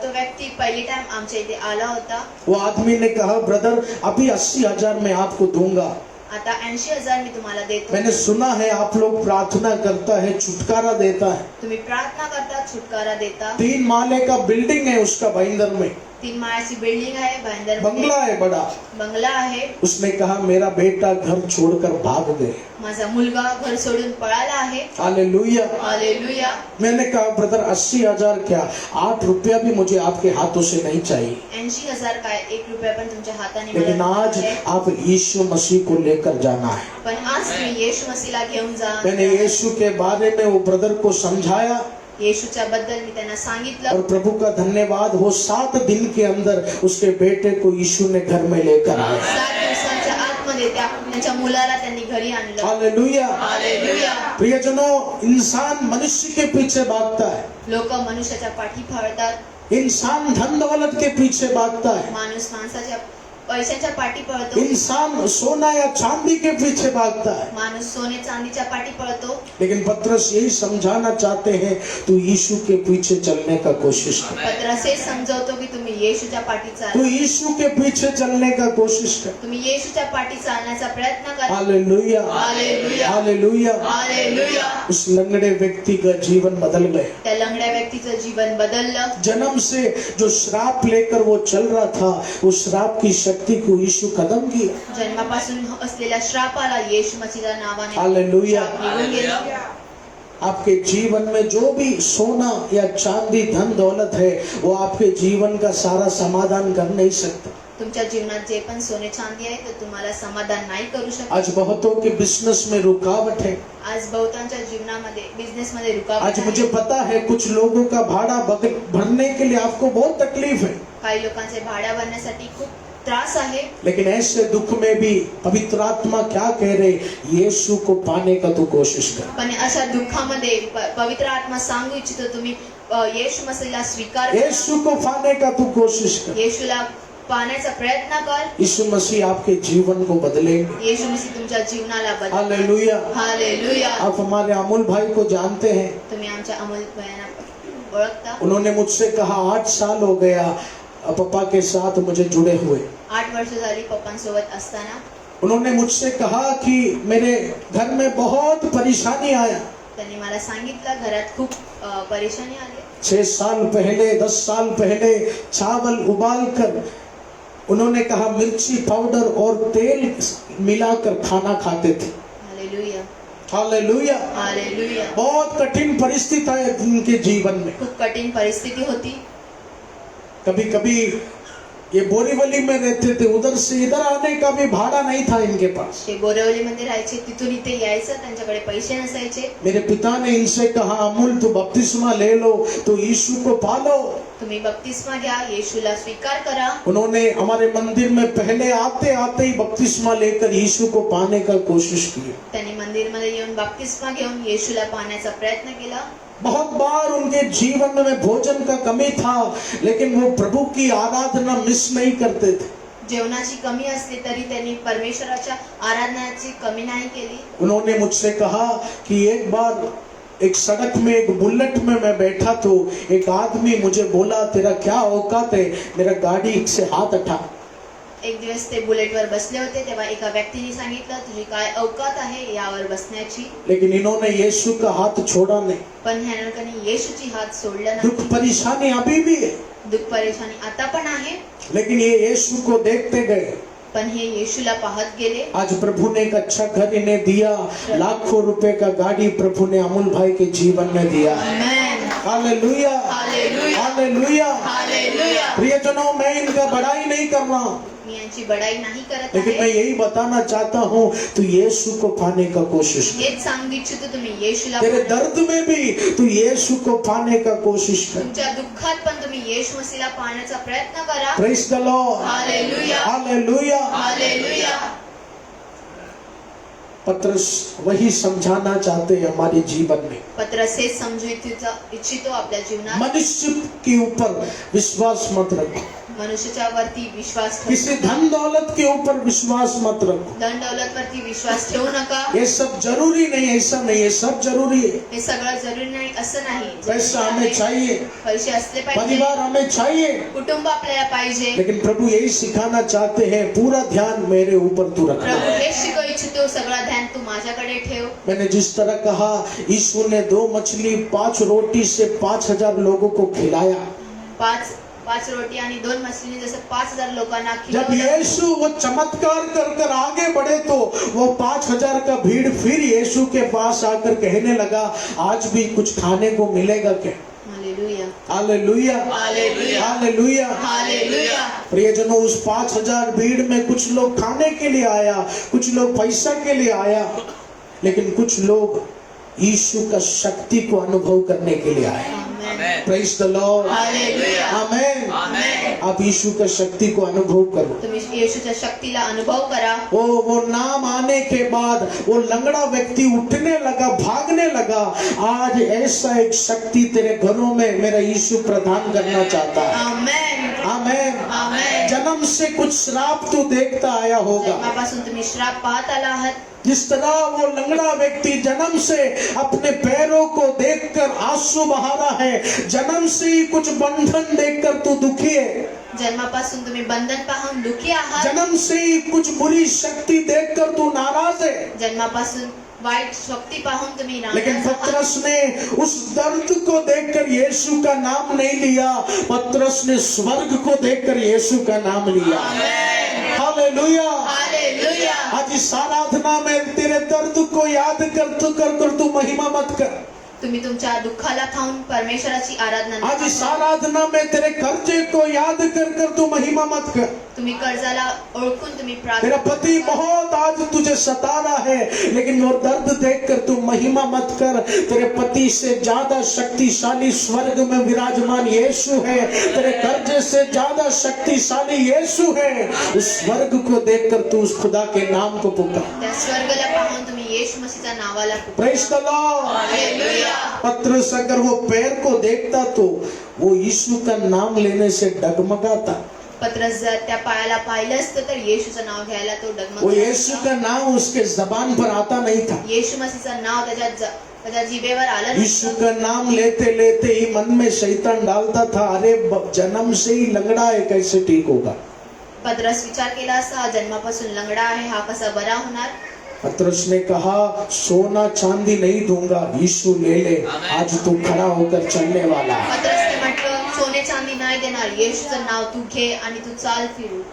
तो व्यक्ती पहिली टाइम आमच्या इथे आला होता. वो आदमी ने कहा, ब्रदर अभी 80,000 मैं आपको दूंगा. आता 80,000 मी तुम्हाला देतो. मैंने सुना है आप लोग प्रार्थना करता है, छुटकारा देता है. तुम्ही प्रार्थना करता, छुटकारा देता. 3 माले का बिल्डिंग है उसका भाईंदर में, 3 माळ्याची बिल्डिंग आहे भाईंदर. बंगला है बड़ा. बंगला आहे. उसने कहा, मेरा बेटा घर छोड़कर भाग गए. माझा मुलगा घर सोडून पळाला आहे. हालेलुया. हालेलुया. मैंने कहा, ब्रदर 80,000 क्या, 8 रुपया भी मुझे आपके हाथों से नहीं चाहिए. 80,000 काय, 1 रुपया पण तुमच्या हाताने लेकिन मला आज नाही. आप यीशु मसीह को लेकर जाना है. पण आज तुम्ही येशू मसीहला घेऊन जा. मैंने यीशु के बारे में वो ब्रदर को समझाया येशूच्या बद्दल मी त्यांना सांगितलं. और प्रभु का धन्यवाद हो, 7 दिन के अंदर उसके बेटे को यीशु ने घर में लेकर आया. 7 दिवसांच्या आतमध्ये त्यांच्या मुलाला त्यांनी घरी आणलं. हालेलुया. हालेलुया. प्रियजनों, इंसान मनुष्य के पीछे भागता है. लोक मनुष्याच्या पाठी पळतात. इंसान धन दौलत के पीछे भागता है. माणूस माणसाच्या पैशाच्या पाठी पळतो. इंसान सोना या चांदी के पीछे भागता है. माणूस सोने चांदीच्या पाठी पळतो. लेकिन पत्रस यही समझाना चाहते हैं, तू यीशु के पीछे चलने का कोशिश कर. पत्रस हे समजवतो की तुम्ही येशूच्या पाठी तू चाला. यीशु के पीछे चलने का कोशिश कर. तुम्ही येशूच्या पाठी चालण्याचा प्रयत्न करा. हालेलुया. हालेलुया. हालेलुया. हालेलुया. उस लंगड़े व्यक्ति का जीवन बदल गया. त्या लंगड्या व्यक्तीचं जीवन बदललं. जन्म से जो श्राप लेकर वो चल रहा था, उस श्राप की शक्ति को यीशु खत्म किया. जन्मापासून असलेल्या श्रापाला येशू मसीहच्या नावाने हालेलुया. निघून गेला. आपके जीवन में जो भी सोना या चांदी धन दौलत है, वो आपके जीवन का सारा समाधान कर नहीं सकता. तुमच्या जीवनात जे पण सोने चांदी आहे ते तुम्हाला समाधान नाही करू शकत. आज बहुतों के बिजनेस में रुकावट है. आज बहुतांच्या जीवनामध्ये बिझनेस मध्ये आज रुकावट मुझे आहे. पता है कुछ लोगों का भाड़ा भरने के लिए आपको बहुत तकलीफ है. काही लोकांचे भाड्या भरण्यासाठी खूप त्रास आहे. लेकिन ऐसे दुख में भी पवित्र आत्मा क्या कह रहे, यीशु को पाने का तू कोशिश कर. पण अशा दुःखामध्ये पवित्र आत्मा सांगू इच्छितो तुम्ही येशू मसीहला स्वीकार करा. यीशु को पाने का तू कोशिश कर. येशूला पाहण्याचा प्रयत्न कर. यीशु मसीह आपके जीवन को बदलेंगे. येशू मसीह तुमच्या जीवनाला बदल. हालेलुया. हालेलुया. आप हमारे अमूल भाई को जानते हैं. तुम्ही आमच्या अमोल भयाना ओळखता. उन्होंने मुझसे कहा 8 साल हो गया पापा के साथ मुझे जुड़े हुए. 8 वर्ष झाली पप्पांसोबत असताना. उन्होंने मुझसे कहा कि मेरे घर में बहुत परेशानी आया. त्यांनी मला सांगितलं घरात खूप परेशानी आली. 6 साल पहले 10 साल पहले चावल उबाल कर उन्होंने कहा मिर्ची पाउडर और तेल मिलाकर खाना खाते थे. हालेलुया. हालेलुया. हालेलुया. बहुत कठिन परिस्थिति है उनके जीवन में. खूप कठीण परिस्थिती होती. कभी कभी ये बोरीवली में रहते थे, उधर से इधर आने का भी भाड़ा नहीं था इनके पास. ते बोरिवलीमध्ये राहायचे, तिथून इथे यायचं त्यांच्याकडे पैसे नसायचे. मेरे पिता ने इनसे कहा, अमूल तू बपतिस्मा ले लो, तो यीशु को पालो. तुम्ही बपतिस्मा घ्या, येशूला स्वीकार करा. उन्होंने हमारे मंदिर में पहले आते आते ही बपतिस्मा लेकर यीशु को पाने का कोशिश की. त्यांनी मंदिरमध्ये येऊन बपतिस्मा घेऊन येशूला पाहण्याचा प्रयत्न केला. बहुत बार उनके जीवन में भोजन का कमी था, लेकिन वो प्रभु की आराधना मिस नहीं करते थे. जेवणाची कमी असली तरी त्यांनी परमेश्वराच्या आराधनाची कमी नाही केली. उन्होंने मुझसे कहा कि एक बार एक सड़क में एक बुलेट में मैं बैठा तो एक आदमी मुझे बोला, तेरा क्या औकात है मेरा गाड़ी से हाथ हटा. एक दिवस ते बुलेटवर बसले होते तेव्हा एका व्यक्तीने सांगितलं, तुझी काय अवकात आहे यावर बसण्याची. लेकिन इन्होंने यीशु का हाथ छोड़ा नहीं. पण ह्या लोकांनी येशूची हात सोडलं नाही. दुख परेशानी अभी भी है, दुःख परेशानी आता पण आहे. लेकिन ये यीशु को देखते गए. पण हे येशूला पाहत गेले. आज प्रभु ने एक अच्छा घर इन्हें दिया. लाखों रुपए का गाड़ी प्रभु ने अमूल भाई के जीवन में दिया. आमेन. हालेलुया. हालेलुया. हालेलुया. हालेलुया. प्रियजनों, मैं इनका बड़ाई नहीं कर रहा हूं, मी यांची बडाई नाही करत लेकिन मैं आहे. यही बताना चाहता हूँ, तू यीशु को पाने का कोशिश कर. हेच सांगू इच्छितो तुम्ही येशूला तेरे पाहा. दर्द में भी तू यीशु को पाने का कोशिश कर. तुमच्या दुःखात पण तुम्ही येशू मसीहला पाहण्याचा प्रयत्न करा. Praise the Lord. Hallelujah. Hallelujah. Hallelujah. पत्रस वही समझाना चाहते हैं हमारे जीवन में। पत्रस हेच समजू इच्छितो आपल्या जीवनात, मनुष्य के ऊपर विश्वास मत रखो, मनुष्याच्या वरती विश्वास ठेवू किसी नका. धन दौलत के ऊपर विश्वास मत रखो। धन दौलत वरती विश्वास ठेवू नका. ये सब जरूरी नहीं, ऐसा नहीं, ये सब जरूरी है। हे सगळं जरुरी नाही असं नाही. पैसा हमें चाहिए, पैसे असले पाहिजे, परिवार हमें चाहिए, कुटुंब आपल्याला पाहिजे. लेकिन प्रभु यही सिखाना चाहते हैं, पूरा ध्यान मेरे ऊपर तू रखना। प्रभू हेच शिकवू इच्छितो, सगळं ध्यान तू माझ्याकडे ठेव. मैंने जिस तरह कहा, यीशु ने 2 मछली 5 रोटी से 5000 लोगों को खिलाया। पाच रोटी आणि 2 मछलीने जसं 5000 लोकांना जब खिलवलं. यीशु वो चमत्कार कर कर आगे बढ़े तो वो 5000 का भीड़ फिर यीशु के पास आकर कहने लगा, आज भी कुछ खाने को मिलेगा क्या? Hallelujah, hallelujah, hallelujah, hallelujah. Hallelujah. प्रियजनों, उस 5000 भीड़ में कुछ लोग खाने के लिए आया, कुछ लोग पैसा के लिए आया, लेकिन कुछ लोग यीशु का शक्ति को अनुभव करने के लिए आए। Amen. Praise the Lord, hallelujah. Amen. Amen. आप यीशु का शक्ति को अनुभव करो। तुम्ही येशूच्या शक्तीला अनुभव करा. वो नाम आने के बाद वो लंगड़ा व्यक्ति उठने लगा, भागने लगा। आज ऐसा एक शक्ति तेरे घरों में मेरा यीशु प्रदान करना चाहता है। आमेन. आमेन। आमेन. जन्म से कुछ श्राप तू देखता आया होगा। जन्मापासून तुम्ही श्राप पाहत आला आहात. जिस तरह वो लंगड़ा व्यक्ति जन्म से अपने पैरों को देखकर आंसू बहा रहा है, जन्म से ही कुछ बंधन देखकर तू दुखी है, जन्मापासून तुम्ही बंधन पाहून दुखी आहात. जन्म से ही कुछ बुरी शक्ति देखकर तू नाराज है, जन्मापासून वाईट शक्ती पाहून तुम्ही लेकिन नाराज आहात. पतरस ने उस दर्द को देखकर यीशु का नाम नहीं लिया, पतरस ने स्वर्ग को देखकर यीशु का नाम लिया। आमेन. हालेलुया। हालेलुया. आज इस आराधना में तेरे दर्द को याद कर तू महिमा मत कर। तुम्ही तुमच्या दुःखाला पाहून परमेश्वराची आराधना आज नका इस करू. आराधना में तेरे कर्जे को याद कर तू महिमा मत कर। तुम्ही कर्जाला ओळखून तुम्ही तेरा प्रार्थना पति बहुत आज तुझे सता रहा है, लेकिन वो दर्द देखकर तू महिमा मत कर। तेरे पति से ज्यादा शक्तिशाली स्वर्ग में विराजमान यीशु है, तेरे कर्जे से ज्यादा शक्तिशाली यीशु है। उस स्वर्ग को देखकर तू उस खुदा के नाम को पुकार। त्या स्वर्गाला पाहून तुम्ही येशू मसीहच्या नावाला पुकारा. Praise the Lord. हालेलुया. पतरस अगर वो पैर को देखता तो वो यीशु का नाम लेने से डगमगाता। पत्रस जर त्या पायाला पाहिलं असतं तर येशूचं नाव घ्यायला तो वो डगमगला यीशु असता. का नाम उसके जबान पर आता नहीं था। येशू मसीहचं नाव त्याच्या जिभेवर आलं यीशु नसतं. का नाम लेते लेते ही मन में शैतान डालता था, अरे जन्म से ही लंगड़ा है, कैसे ठीक होगा। पत्रस विचार केला असता, हा जन्मापासून लंगडा आहे, हा कसा बरा होणार. पतरस ने कहा, सोना चांदी नहीं दूंगा, यीशु ले ले, आज तू खड़ा होकर चलने वाला है। पत्रसने म्हटलं, सोने चांदी नाही देणार, येशूचं नाव तू घे आणि तू चाल फिरू.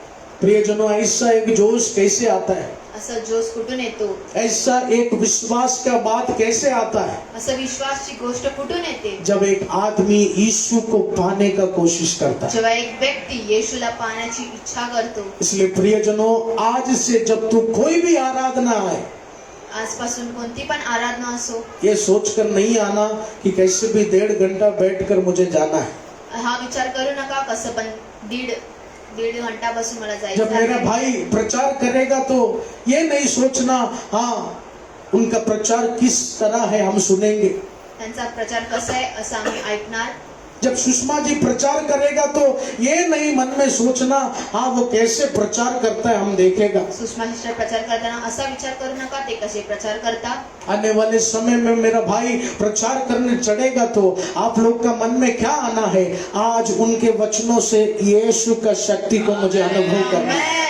प्रियजनों, ऐसा एक जोश कैसे आता है, असं जोश कुठून येतो, ऐसा एक विश्वास का बात कैसे आता है, असं विश्वासची गोष्ट कुठून येते, जब एक आदमी यीशु को पाने का कोशिश करता है। जेव्हा एक व्यक्ती येशूला पाहण्याची इच्छा करतो. इसलिए प्रियजनों, आज से जब तू कोई भी आराधना है, आजपासून कोणती पण आराधना असो, ये सोचकर नहीं आना कि कैसे भी 1.5 घंटा बैठकर मुझे जाना है। हा विचार करू नका कसं पण दीड घंटा बसून मला जब जायचं मेरा आहे. भाई प्रचार करेगा तो ये नहीं सोचना, हाँ उनका प्रचार किस तरह है हम सुनेंगे। त्यांचा प्रचार कसा आहे असं आम्ही ऐकणार. जब सुषमा जी प्रचार करेगा तो ये नहीं मन में सोचना, हाँ वो कैसे प्रचार करता है हम देखेगा। सुषमा सिस्टर प्रचार करताना असा विचार करू नका ते कसे प्रचार करतात. आने वाले समय में मेरा भाई प्रचार करने चढ़ेगा तो आप लोग का मन में क्या आना है, आज उनके वचनों से यीशु का शक्ति को मुझे अनुभव करना है।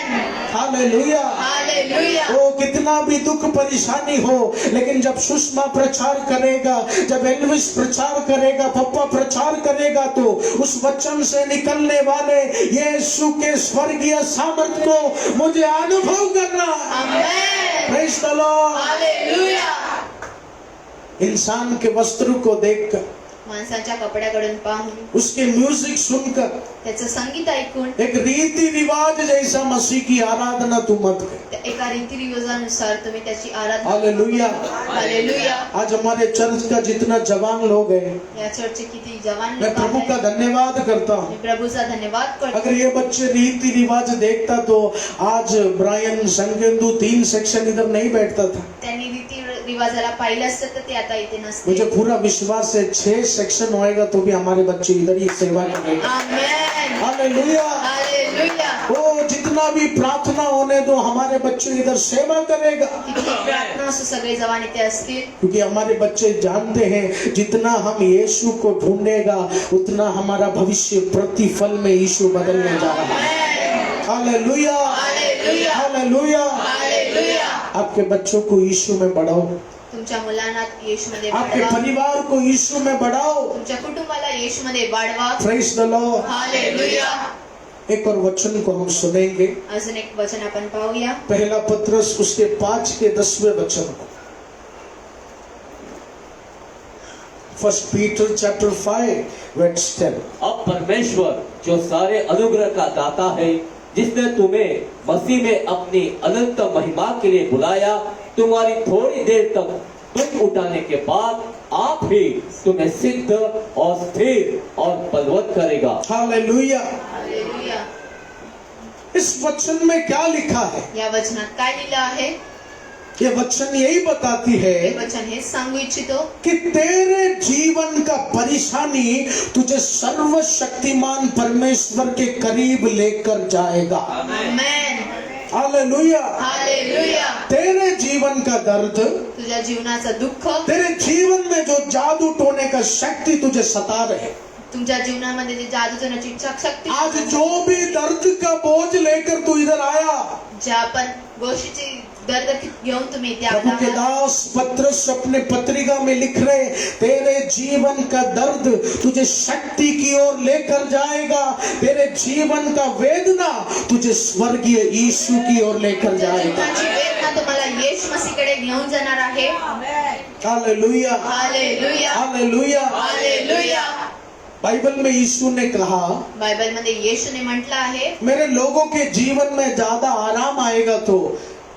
हालेलुया। हालेलुया. वो कितना भी दुख परेशानी हो, लेकिन जब सुषमा प्रचार करेगा, जब एल्विस प्रचार करेगा, पप्पा प्रचार करेगा, तो उस वचन से निकलने वाले यीशु के स्वर्गीय सामर्थ को मुझे अनुभव करना है। Amen. Praise the Lord. Hallelujah. इंसान के वस्त्र को देखकर माणसाच्या कपड्याकडून पाहून, उसके म्यूजिक सुनकर त्याचं संगीत ऐकून, एक रीति रिवाज जैसा मसीह की आराधना तू मत कर। त्या एका रीतिरिवाजानुसार तुम्ही त्याची आराधना हालेलुया। हालेलुया। आज हमारे चर्च का जितना जवान लोग हैं, या चर्चचे किती जवान मैं लोक प्रभु का आहेत, धन्यवाद करता हूँ। मी प्रभूचा धन्यवाद करतो। अगर ये बच्चे रीति रिवाज देखता तो आज ब्रायन संगेंदू 3 सेक्शन इधर नहीं बैठता था। त्यांनी रीति रिवाजाला पाहिलं असतं तर ते आता इथे नसते। मुझे पूरा विश्वास है 6 सेक्शन होएगा तो भी हमारे बच्चे इधर ही सेवा करेंगे। आमेन। हालेलुया। हालेलुया। वो जितना भी प्रार्थना होने दो, हमारे बच्चे इधर सेवा करेगा, किती प्रार्थना असो सगळे जवान इथे असतील, क्योंकि हमारे बच्चे जानते हैं जितना हम यीशु को ढूंढेगा उतना हमारा भविष्य प्रतिफल में यीशु बदलने जा रहा है। हालेलुया। हालेलुया। हालेलुया। हालेलुया। आपके बच्चों को यीशु में बढ़ाओ, तुमच्या मुलांना येशूमध्ये आपके वाढवा, परिवार को यीशु में बढ़ाओ। तुमच्या कुटुंबाला येशूमध्ये वाढवा। Praise the Lord. हालेलुया। एक और वचन को हम सुनेंगे, अजून एक वचन आपण पाहूया, पहला पत्रस उसके 5 के 10वें वचन को। 1 पीटर चैप्टर 5 वर्स 10। अब परमेश्वर जो सारे अनुग्रह का दाता है, जिसने तुम्हें मसीह में अपनी अनंत महिमा के लिए बुलाया, तुम्हारी थोड़ी देर तक दुख उठाने के बाद आप ही तुम्हें सिद्ध और स्थिर और बलवत्त करेगा। हालेलुया। हालेलुया। इस वचन में क्या लिखा है? या वचनात काय लिहिलं आहे? ये वचन यही बताती है हे वचन हे सांगू इच्छितो कि तेरे जीवन का परेशानी तुझे सर्वशक्तिमान परमेश्वर के करीब लेकर जाएगा। आमेन। हालेलुया। हालेलुया। तेरे जीवन का दर्द, तुझ्या जीवनाचं दुःख, तेरे जीवन में जो जादू टोने का शक्ति तुझे सता रहे, तुमच्या जीवनामध्ये जे जादू टोण्याची शक्ती, आज जो भी दर्द का बोझ लेकर तू इधर आया, ज्या पण गोष्टीची दर्द घेऊन तुम्ही इथे प्रभु के आला, दास पत्रस अपने पत्रिका में लिख रहे, तेरे जीवन का दर्द तुझे शक्ति की ओर लेकर जाएगा, तेरे जीवन का वेदना तुझे स्वर्गीय यीशु की ओर लेकर जाएगा। जीवनाची वेदना तुम्हाला येशू मसीहकडे घेऊन जाणार आहे। Hallelujah. Hallelujah. Hallelujah. Hallelujah. Bible में यीशु ने कहा, बायबल मध्ये येशूने म्हटलं आहे, मेरे लोगों के जीवन में ज्यादा आराम आएगा तो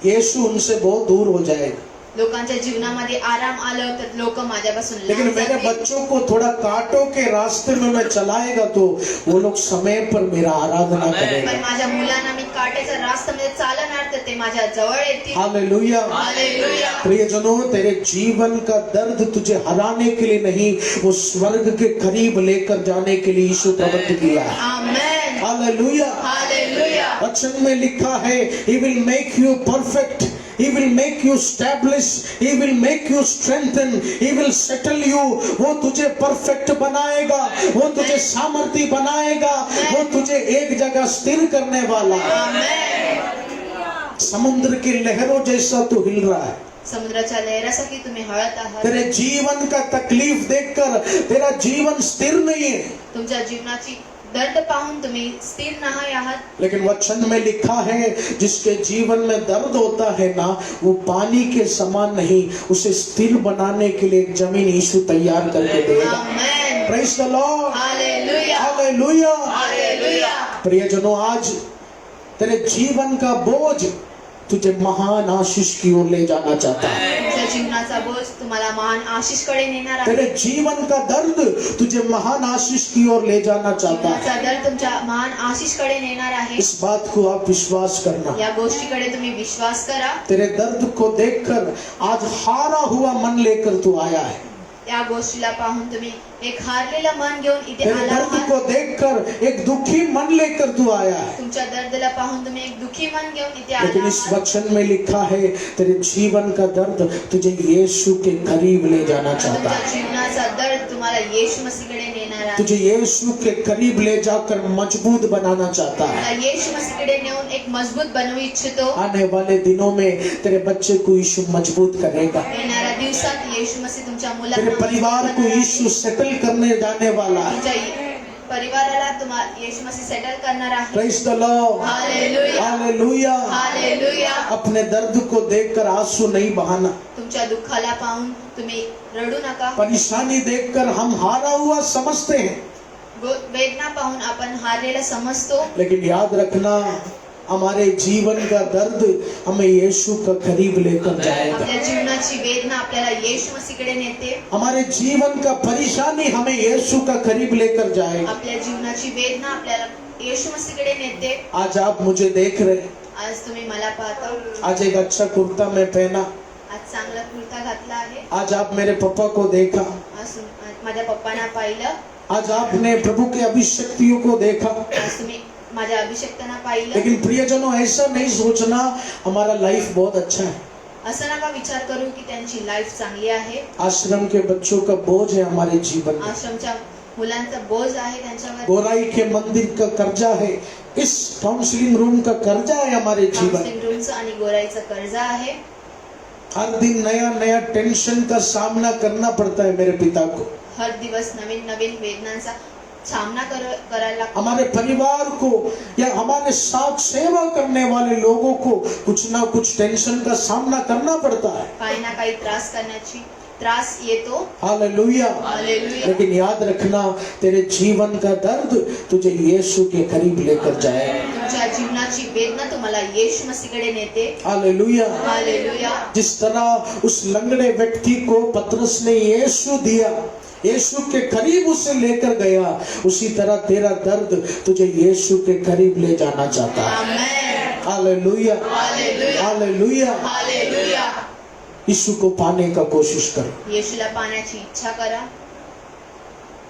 यीशु उनसे बहुत दूर हो जाएगा, लोकांच्या जीवनामध्ये आराम आलं तर लोक माझ्यापासून लेकिन लांब मेरे जातील। बच्चों को थोड़ा कांटों के रास्ते में मैं चलाएगा तो वो लोग समय पर मेरा आराधना पण करेगा। माझ्या मुलांना मी काट्याच्या रास्त्यामध्ये चालणार तर ते माझ्या जवळ येतील। हालेलुया। हालेलुया। प्रियजनों, तेरे जीवन का दर्द तुझे हराने के लिए नहीं, वो स्वर्ग के करीब लेकर जाने के लिए यीशु प्रवृत्त किया है। आमेन। हालेलुया। हालेलुया। वचन में लिखा है, He will make you perfect, He will make you establish, He will make you strengthen, He will settle you। वो तुझे परफेक्ट बनाएगा, वो तुझे सामर्थी बनाएगा, वो तुझे एक जगह स्थिर करने वाला। आमेन। समुद्र की लहरों जैसा तू हिल रहा है, समुद्राच्या लहरासाठी तुम्ही हळत आहात। तेरे जीवन का तकलीफ देखकर तेरा जीवन स्थिर नहीं है, तुमच्या जीवनाची दर्द पाहून तुम्ही स्थिर नाही आहात, लेकिन वचन में लिखा है जिसके जीवन में दर्द होता है ना, वो पानी के समान नहीं, उसे स्थिर बनाने के लिए एक जमीन यीशु तैयार करके देगा। Amen. Praise the Lord. Hallelujah. Hallelujah. Hallelujah. प्रियजनों, आज तेरे जीवन का बोझ तुझे महान आशीष की ओर ले जाना चाहता है। तुमच्या जीवनाचा बोझ तुम्हाला महान आशीषकडे नेणार आहे। तेरे जीवन का दर्द तुझे महान आशीष की ओर ले जाना चाहता है। जीवनाचा दर्द तुमच्या महान आशीषकडे नेणार आहे। इस बात को आप विश्वास करना। या गोष्टीकडे तुम्ही विश्वास करा। तेरे दर्द को देखकर आज हारा हुआ मन लेकर तू आया है, या गोष्टीला पाहून तुम्ही एक हारलेला मन घेऊन इथे तेरे आला दर्द आहात। को देखकर एक दुखी मन लेकर तू आया है, तुमच्या दर्दला पाहून तुम्ही एक दुखी मन घेऊन इथे आला लेकिन इस आहात। वचन में लिखा है तेरे जीवन का दर्द तुझे यीशु के करीब ले जाना चाहता तुमच्या है। जीवनाचा दर्द तुम्हाला येशू मसीहकडे नेणार आहे। तुझे यीशु के करीब ले जाकर मजबूत बनाना चाहता है। तुम्हाला येशू मसीहकडे नेऊन एक मजबूत बनवू इच्छितो। आने वाले दिनों में तेरे बच्चे को यीशु मजबूत करेगा, येणाऱ्या दिवसात येशू मसीह तुमच्या तेरे मुलांना परिवार को यीशु सेटल करने जाने वाला है। तुमच्या परिवाराला तुम्हाला येशू मसीह सेटल करणार आहे। Praise the Lord. Hallelujah. Hallelujah. Hallelujah. अपने दर्द को देखकर आंसू नहीं बहाना, तुमच्या तुमच्या दुःखाला पाहून तुम्ही रडू नका. परेशानी देखकर हम हारा हुआ समझते हैं, वेदना पाहून आपण हारलेला समजतो, लेकिन याद रखना हमारे जीवन का दर्द हमें यीशु का करीब लेकर जाएगा. आपल्या जीवनाची वेदना आपल्याला येशू मसीहकडे नेते. हमारे जीवन का परेशानी हमें यीशु का करीब लेकर जाएगा. आपल्या जीवनाची वेदना आपल्याला येशू मसीहकडे नेते. आज आप मुझे देख रहे हैं, आज तुम्ही मला पाहता, आज एक अच्छा कुर्ता मैं पहना, आज चांगला कुर्ता घातला आहे, आज आप मेरे पापा को देखा, आज माझ्या पप्पांना पाहिलं, आज आपने प्रभु के अभिषक्तियों को देखा. आज तुम्ही माझ्या अभिषेक्तांना पाहिलं. लेकिन प्रियजनों, ऐसा नहीं सोचना हमारा लाइफ बहुत अच्छा है. असं नका विचार करू की त्यांची लाईफ चांगली आहे. आश्रम के बच्चों का बोझ है हमारे जीवन में, आश्रमच्या मुलांचा बोझ आहे त्यांच्यावर, गोराई के मंदिर का कर्जा है, इस काउंसलिंग रूम का कर्जा है हमारे जीवन. काउन्सिलिंग रूमचं आणि गोराईचं कर्ज आहे. हर दिन नया नया टेंशन का सामना करना पड़ता है मेरे पिता को. हर दिवस नवीन नवीन वेदनांचा सामना करायला लागतो. हमारे परिवार को या हमारे साथ सेवा करने वाले लोगों को कुछ ना कुछ टेंशन का सामना करना पड़ता है. काही ना काही त्रास येतो. हालेलुया. हालेलुया. लेकिन याद रखना, तेरे जीवन का दर्द तुझे यीशु के करीब लेकर जाएगा. तुमच्या जीवनाची वेदना तुम्हाला येशू मसीहकडे नेते. हालेलुया. हालेलुया. जिस तरह उस लंगड़े व्यक्ति को पतरस ने यीशु दिया, यीशु के करीब उसे लेकर गया, उसी तरह तेरा दर्द तुझे यीशु के करीब ले जाना चाहता है. आमेन. हालेलुया. हालेलुया. हालेलुया. हालेलुया. यीशु को पाने का कोशिश करो. येशूला पाहण्याची इच्छा करा.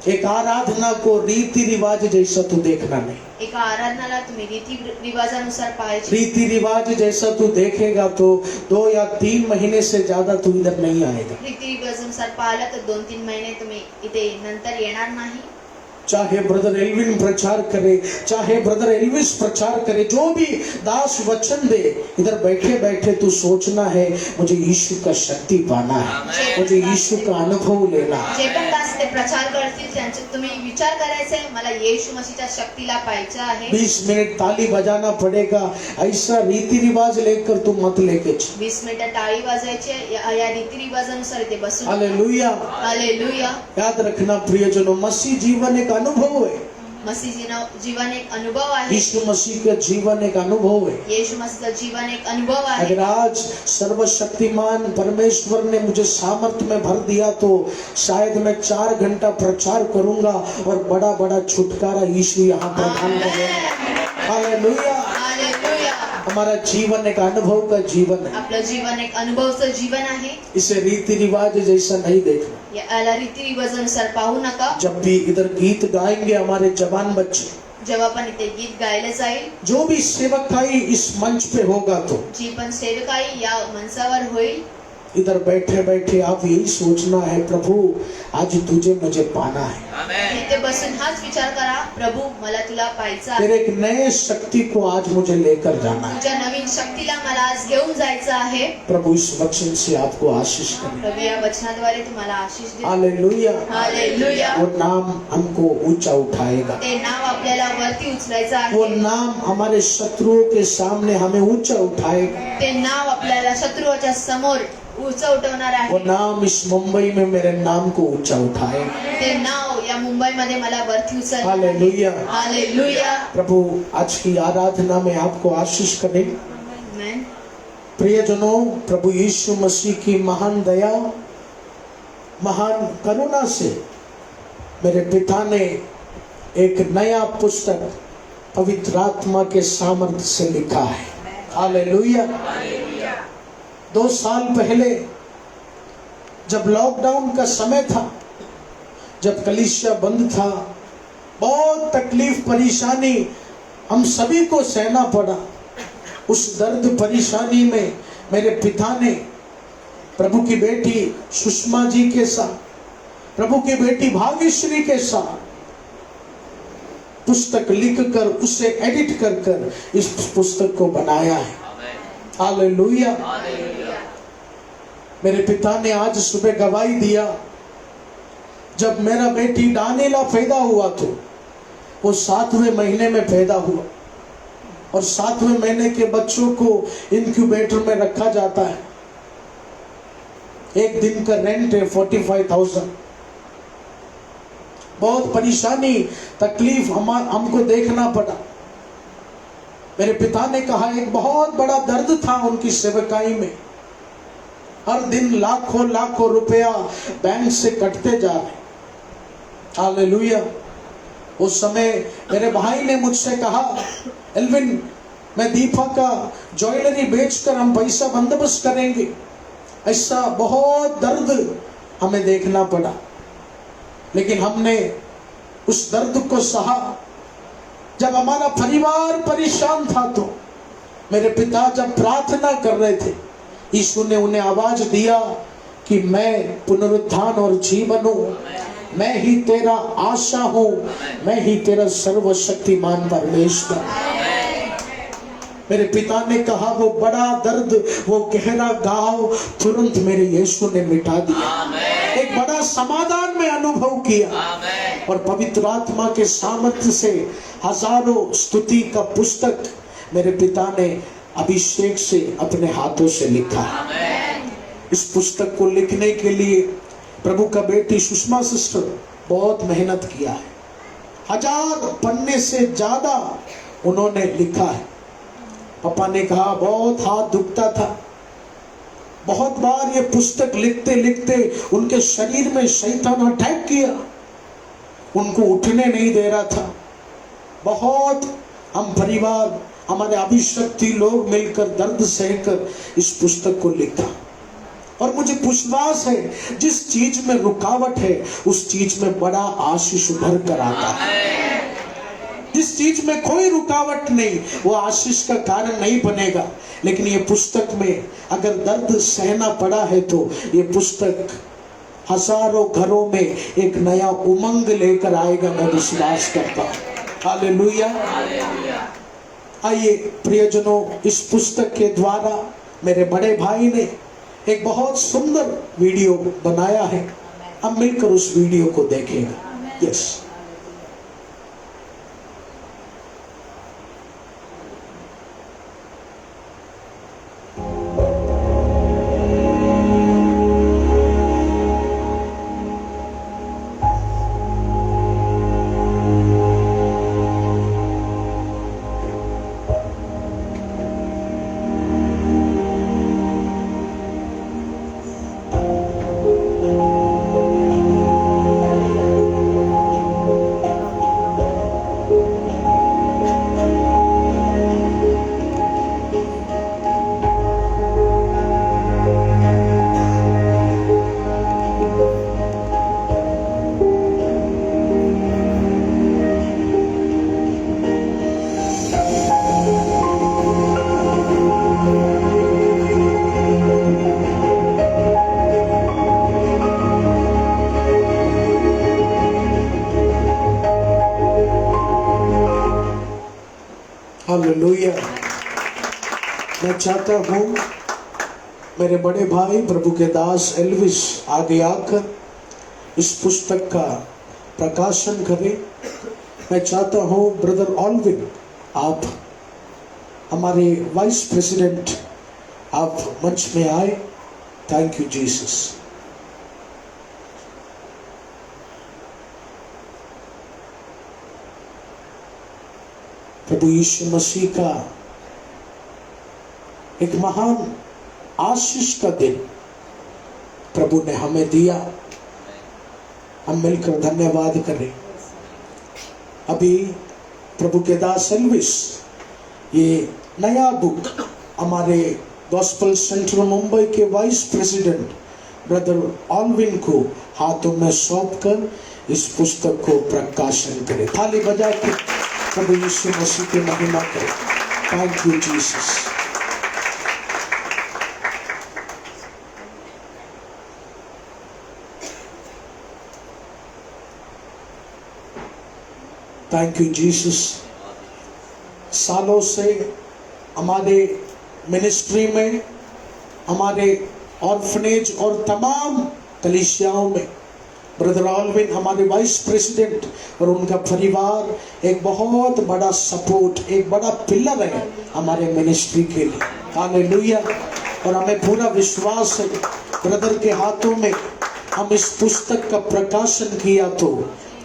एक आराधना को रीति रिवाज जैसा तू देखना नहीं. एका आराधनाला तुम्ही रीती रिवाजानुसार पाहायची. रीति रिवाज जैसा तू देखेगा तो 2 या 3 महीने से ज्यादा तू इधर नहीं आएगा. रीती रिवाजानुसार पाहिलं तर 2-3 महिने तुम्ही इथे नंतर येणार नाही. चाहे ब्रदर एल्विन प्रचार करे, चाहे ब्रदर एल्विस प्रचार करे, जो भी दास वचन दे, इधर बैठे बैठे तू सोचना है मुझे यीशु का शक्ति पाना है, मुझे यीशु का अनुभव लेना है. जे पण दास ते प्रचार करतील त्यांचे तुम्ही विचार करायचे, मला येशू मसीहच्या शक्तीला पाहायचं आहे. 20 मिनट ताली बजाना पड़ेगा, ऐसा रीति रिवाज लेकर तू मत लेके चल. 20 मिनिटं टाळी वाजवायची, या रीती रिवाजानुसार ते बसून. हालेलुया. हालेलुया. याद रखना प्रियजनों, मसीह जीवन एक अनुभव है. मसीह जीवन एक अनुभव आहे. यीशु मसीह का जीवन एक अनुभव है. येशू मसीहचं जीवन एक अनुभव आहे. अगर आज सर्वशक्तिमान परमेश्वर ने मुझे सामर्थ्य में भर दिया तो शायद मैं 4 घंटा प्रचार करूंगा और बड़ा बड़ा छुटकारा यीशु यहाँ प्रदान करेगा. हालेलुया. हालेलुया. हमारा जीवन एक अनुभव का जीवन है. आपलं जीवन एक अनुभवचं जीवन आहे. इसे रीति रिवाज जैसा नहीं देखना. याला रीती रिवाजानुसार पाहू नका. जब भी इधर गीत गाएंगे हमारे जवान बच्चे, जेव्हा पण इथे गीत गायलं जाईल, जो भी सेवकाई इस मंच पे होगा तो जी पण सेवकाई या मंचावर होईल, इधर बैठे बैठे आप यही सोचना है, प्रभु आज तुझे मुझे पाना है. इथे बसून हाच विचार करा, प्रभु मला तुला पाहायचं आहे. तेरे एक नए शक्ति को आज मुझे लेकर जाना है. तुझ्या नवीन शक्तीला मला आज घेऊन जायचं आहे. प्रभु इस वचन से आपको आशीष करे. प्रभु या वचनाद्वारे तुम्हाला आशीष दे. हालेलुया. हालेलुया. वो नाम हमको ऊंचा उठाएगा. ते नाव आपल्याला वरती उचलायचं वो आहे. नाम हमारे शत्रुओं के सामने हमें ऊंचा उठाएगा. ते नाव आपल्याला शत्रूच्या समोर उचवटवणार वो आहे. नाम इस मुंबई में मेरे नाम को ऊंचा उठाएगा. ते नाव या मुंबईमध्ये मला वरती उचल. हालेलुया. हालेलुया. प्रभु आज की आराधना में आपको आशीष करे. आमेन. प्रियजनों, प्रभु यीशु मसीह की महान दया, महान करुणा से मेरे पिता ने एक नया पुस्तक पवित्र आत्मा के सामर्थ्य से लिखा है. हालेलुया. 2 साल पहले जब लॉकडाउन का समय था, जब कलीसिया बंद था, बहुत तकलीफ परेशानी हम सभी को सहना पड़ा. उस दर्द परेशानी में मेरे पिता ने प्रभु की बेटी सुषमा जी के साथ, प्रभु की बेटी भाग्यश्री के साथ पुस्तक लिखकर उसे एडिट कर इस पुस्तक को बनाया है. हालेलुया. मेरे पिता ने आज सुबह गवाही दिया, जब मेरा बेटी डानेला पैदा हुआ तो वो 7वें महीने में पैदा हुआ और 7वें महीने के बच्चों को इंक्यूबेटर में रखा जाता है. एक दिन का रेंट है 45,000। बहुत परेशानी तकलीफ हमको देखना पड़ा। मेरे पिता ने कहा एक बहुत बड़ा दर्द था उनकी सेवकाई में। हर दिन लाखों लाखों रुपया बैंक से कटते जा रहे। हालेलुया। उस समय मेरे भाई ने मुझसे कहा, एल्विन मैं दीपा का ज्वेलरी बेचकर हम पैसा बंदोबस्त करेंगे। ऐसा बहुत दर्द हमें देखना पड़ा, लेकिन हमने उस दर्द को सहा। जब हमारा परिवार परेशान था तो मेरे पिता जब प्रार्थना कर रहे थे, यीशु ने उन्हें आवाज दिया कि मैं पुनरुत्थान और जीवन हूं, मैं ही तेरा आशा हूं, मैं ही तेरा सर्वशक्तिमान परमेश्वर। मेरे पिता ने कहा वो बड़ा दर्द, वो गहरा घाव तुरंत मेरे यीशु ने मिटा दिया। एक बड़ा समाधान में अनुभव किया और पवित्र आत्मा के सामर्थ्य से हजारों स्तुति का पुस्तक मेरे पिता ने अभिषेक से अपने हाथों से लिखा। इस पुस्तक को लिखने के लिए प्रभु का बेटी सुषमा सिस्टर बहुत मेहनत किया है। 1000 पन्ने से ज्यादा उन्होंने लिखा है। पापा ने कहा बहुत हाथ दुखता था। बहुत बार ये पुस्तक लिखते लिखते उनके शरीर में शैतान अटैक किया, उनको उठने नहीं दे रहा था। बहुत हम परिवार, हमारे अभिशक्ति लोग मिलकर दर्द सहकर इस पुस्तक को लिखा। और मुझे विश्वास है जिस चीज में रुकावट है उस चीज में बड़ा आशीष उभर कर आता है। जिस चीज में कोई रुकावट नहीं वो आशीष का कारण नहीं बनेगा। लेकिन ये पुस्तक में अगर दर्द सहना पड़ा है तो ये पुस्तक हजारों घरों में एक नया उमंग लेकर आएगा, मैं विश्वास करता हूँ। हालेलुया। आइए प्रियजनों, इस पुस्तक के द्वारा मेरे बड़े भाई ने एक बहुत सुंदर वीडियो बनाया है। हम मिलकर उस वीडियो को देखेंगे। यस। हालेलुया। मैं चाहता हूँ मेरे बड़े भाई प्रभु के दास एल्विस आगे आकर इस पुस्तक का प्रकाशन करें। मैं चाहता हूँ ब्रदर ऑल्विन, आप हमारे वाइस प्रेसिडेंट, आप मंच में आए। Thank you Jesus. प्रभु यीशु मसीह का एक महान आशीष का दिन प्रभु ने हमें दिया। हम मिलकर धन्यवाद करें। अभी प्रभु के दास एल्विस ये नया बुक हमारे गॉस्पेल सेंटर मुंबई के वाइस प्रेसिडेंट ब्रदर ऑल्विन को हाथों में सौंप कर इस पुस्तक को प्रकाशन करें। थाली बजा के प्रभु यीशु मसीह की महिमा करें। Thank you Jesus. Thank you Jesus. सालों से हमारे मिनिस्ट्री में, हमारे ऑर्फनेज और तमाम कलीसियाओं में ब्रदर ऑल्विन हमारे वाइस प्रेसिडेंट और उनका परिवार एक बहुत बड़ा सपोर्ट, एक बड़ा पिलर है हमारे मिनिस्ट्री के लिए। हालेलुया। और हमें पूरा विश्वास है ब्रदर के हाथों में हम इस पुस्तक का प्रकाशन किया तो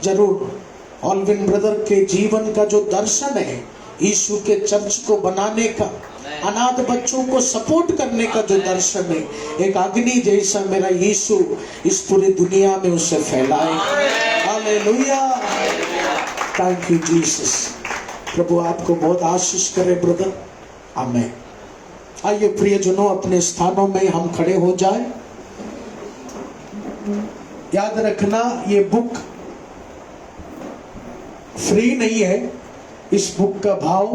जरूर ऑल्विन ब्रदर के जीवन का जो दर्शन है, यीशु के चर्च को बनाने का, अनाथ बच्चों को सपोर्ट करने का जो दर्शन है, एक अग्नि जैसा मेरा यीशु इस पूरी दुनिया में उसे फैलाए। Hallelujah, thank you Jesus. प्रभु आपको बहुत आशीष करे ब्रदर, आमीन। आइए प्रियजनों, अपने स्थानों में हम खड़े हो जाएं। याद रखना, ये बुक फ्री नहीं है। इस बुक का भाव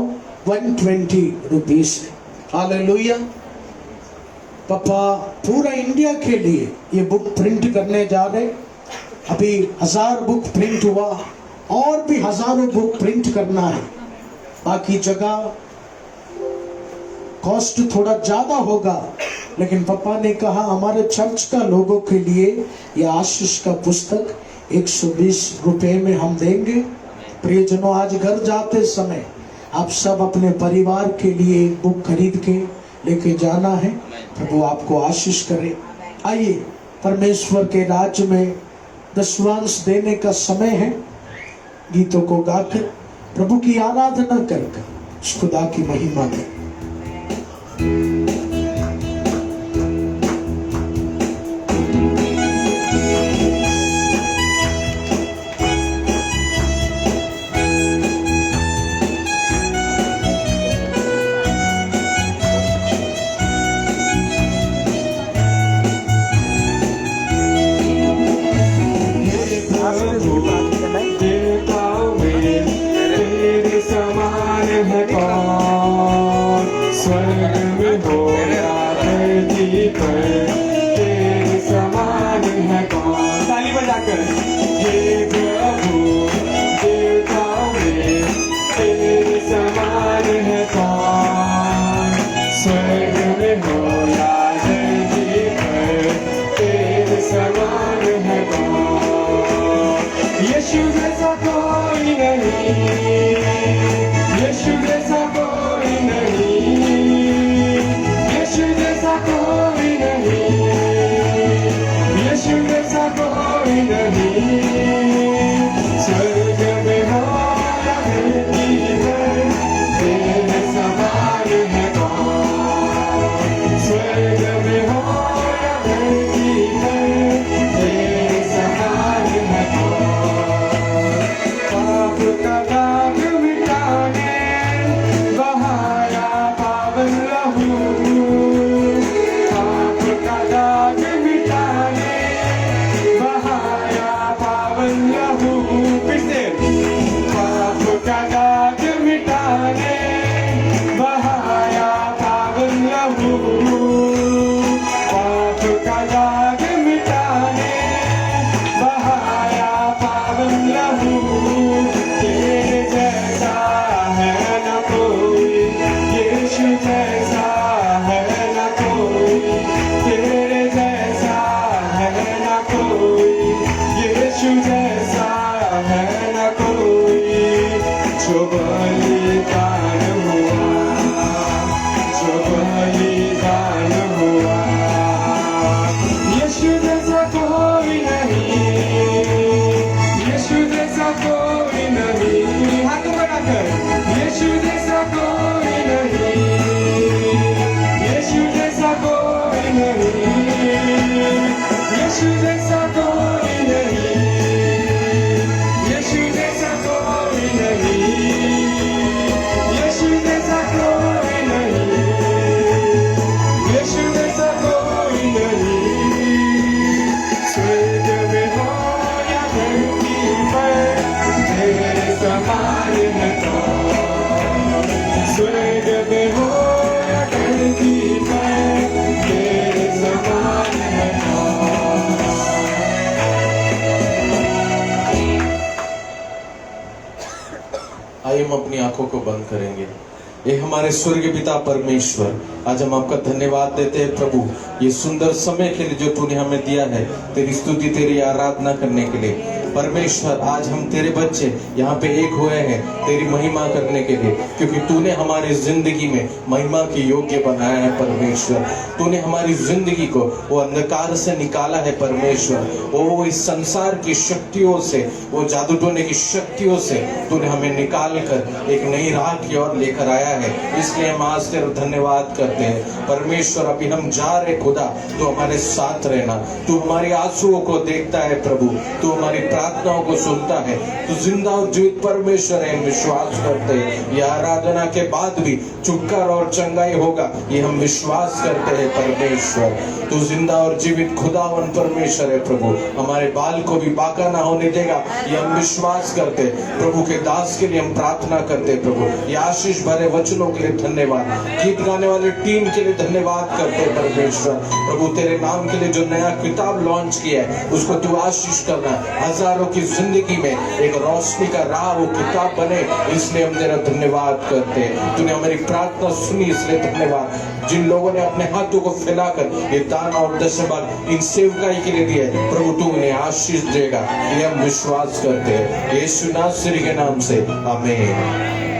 120 रुपीस है। हालेलुया। पापा पूरा इंडिया के लिए ये बुक प्रिंट करने जा रहे। अभी 1000 बुक प्रिंट हुआ, और भी हजारों बुक प्रिंट करना है। बाकी जगह कॉस्ट थोड़ा ज्यादा होगा, लेकिन पापा ने कहा हमारे चर्च का लोगों के लिए यह आशीष का पुस्तक 120 रुपए में हम देंगे। प्रियजनों, आज घर जाते समय आप सब अपने परिवार के लिए बुक खरीद के लेके जाना है। प्रभु आपको आशीष करे। आइए परमेश्वर के राज्य में दशवांश देने का समय है। गीतों को गाकर प्रभु की आराधना कर खुदा की महिमा दें। हम अपनी आंखों को बंद करेंगे। ये हमारे स्वर्गीय पिता परमेश्वर, आज हम आपका धन्यवाद देते हैं प्रभु, ये सुंदर समय के लिए जो तूने हमें दिया है, तेरी स्तुति तेरी आराधना करने के लिए। परमेश्वर आज हम तेरे बच्चे यहाँ पे एक हुए हैं तेरी महिमा करने के लिए, क्योंकि तूने हमारी जिंदगी में महिमा के योग्य बनाया है परमेश्वर। तूने हमारी जिंदगी को वो अंधकार से निकाला है परमेश्वर। वो इस संसार की शक्तियों से, वो जादू टोने की शक्तियों से तूने हमें निकाल कर एक नई राह की ओर लेकर आया है। इसलिए हम आज तेरा धन्यवाद करते हैं परमेश्वर। अभी हम जा रहे खुदा, तू हमारे साथ रहना। तू हमारी आंसुओं को देखता है प्रभु, तू हमारी प्रार्थनाओं को सुनता है। तू जिंदा और जीवित परमेश्वर है, हम विश्वास करते हैं। यह आराधना के बाद भी छुटकारा और चंगाई होगा, ये हम विश्वास करते हैं परमेश्वर। तू जिंदा और जीवित खुदावन परमेश्वर है प्रभु। हमारे बाल को भी बाका ना होने देगा, ये हम विश्वास करते हैं। प्रभु के दास के लिए हम प्रार्थना करते हैं प्रभु। ये आशीष भरे वचनों के लिए धन्यवाद। गीत गाने वाले टीम के लिए धन्यवाद करते हैं परमेश्वर। प्रभु तेरे नाम के लिए जो नया किताब लॉन्च किया है उसको तू आशीष करना, हजारों की जिंदगी में एक रोशनी का राह वो किताब बने, इसलिए हम तेरा धन्यवाद करते हैं। तूने हमारी प्रार्थना सुनी, इसलिए धन्यवाद। जिन लोगों ने अपने हाथों को फैलाकर ये दान और दशभाग इन सेवकाई के लिए दिया है प्रभु, तू उन्हें आशीष देगा, ये हम विश्वास करते हैं। यीशु नासरी के नाम से आमीन।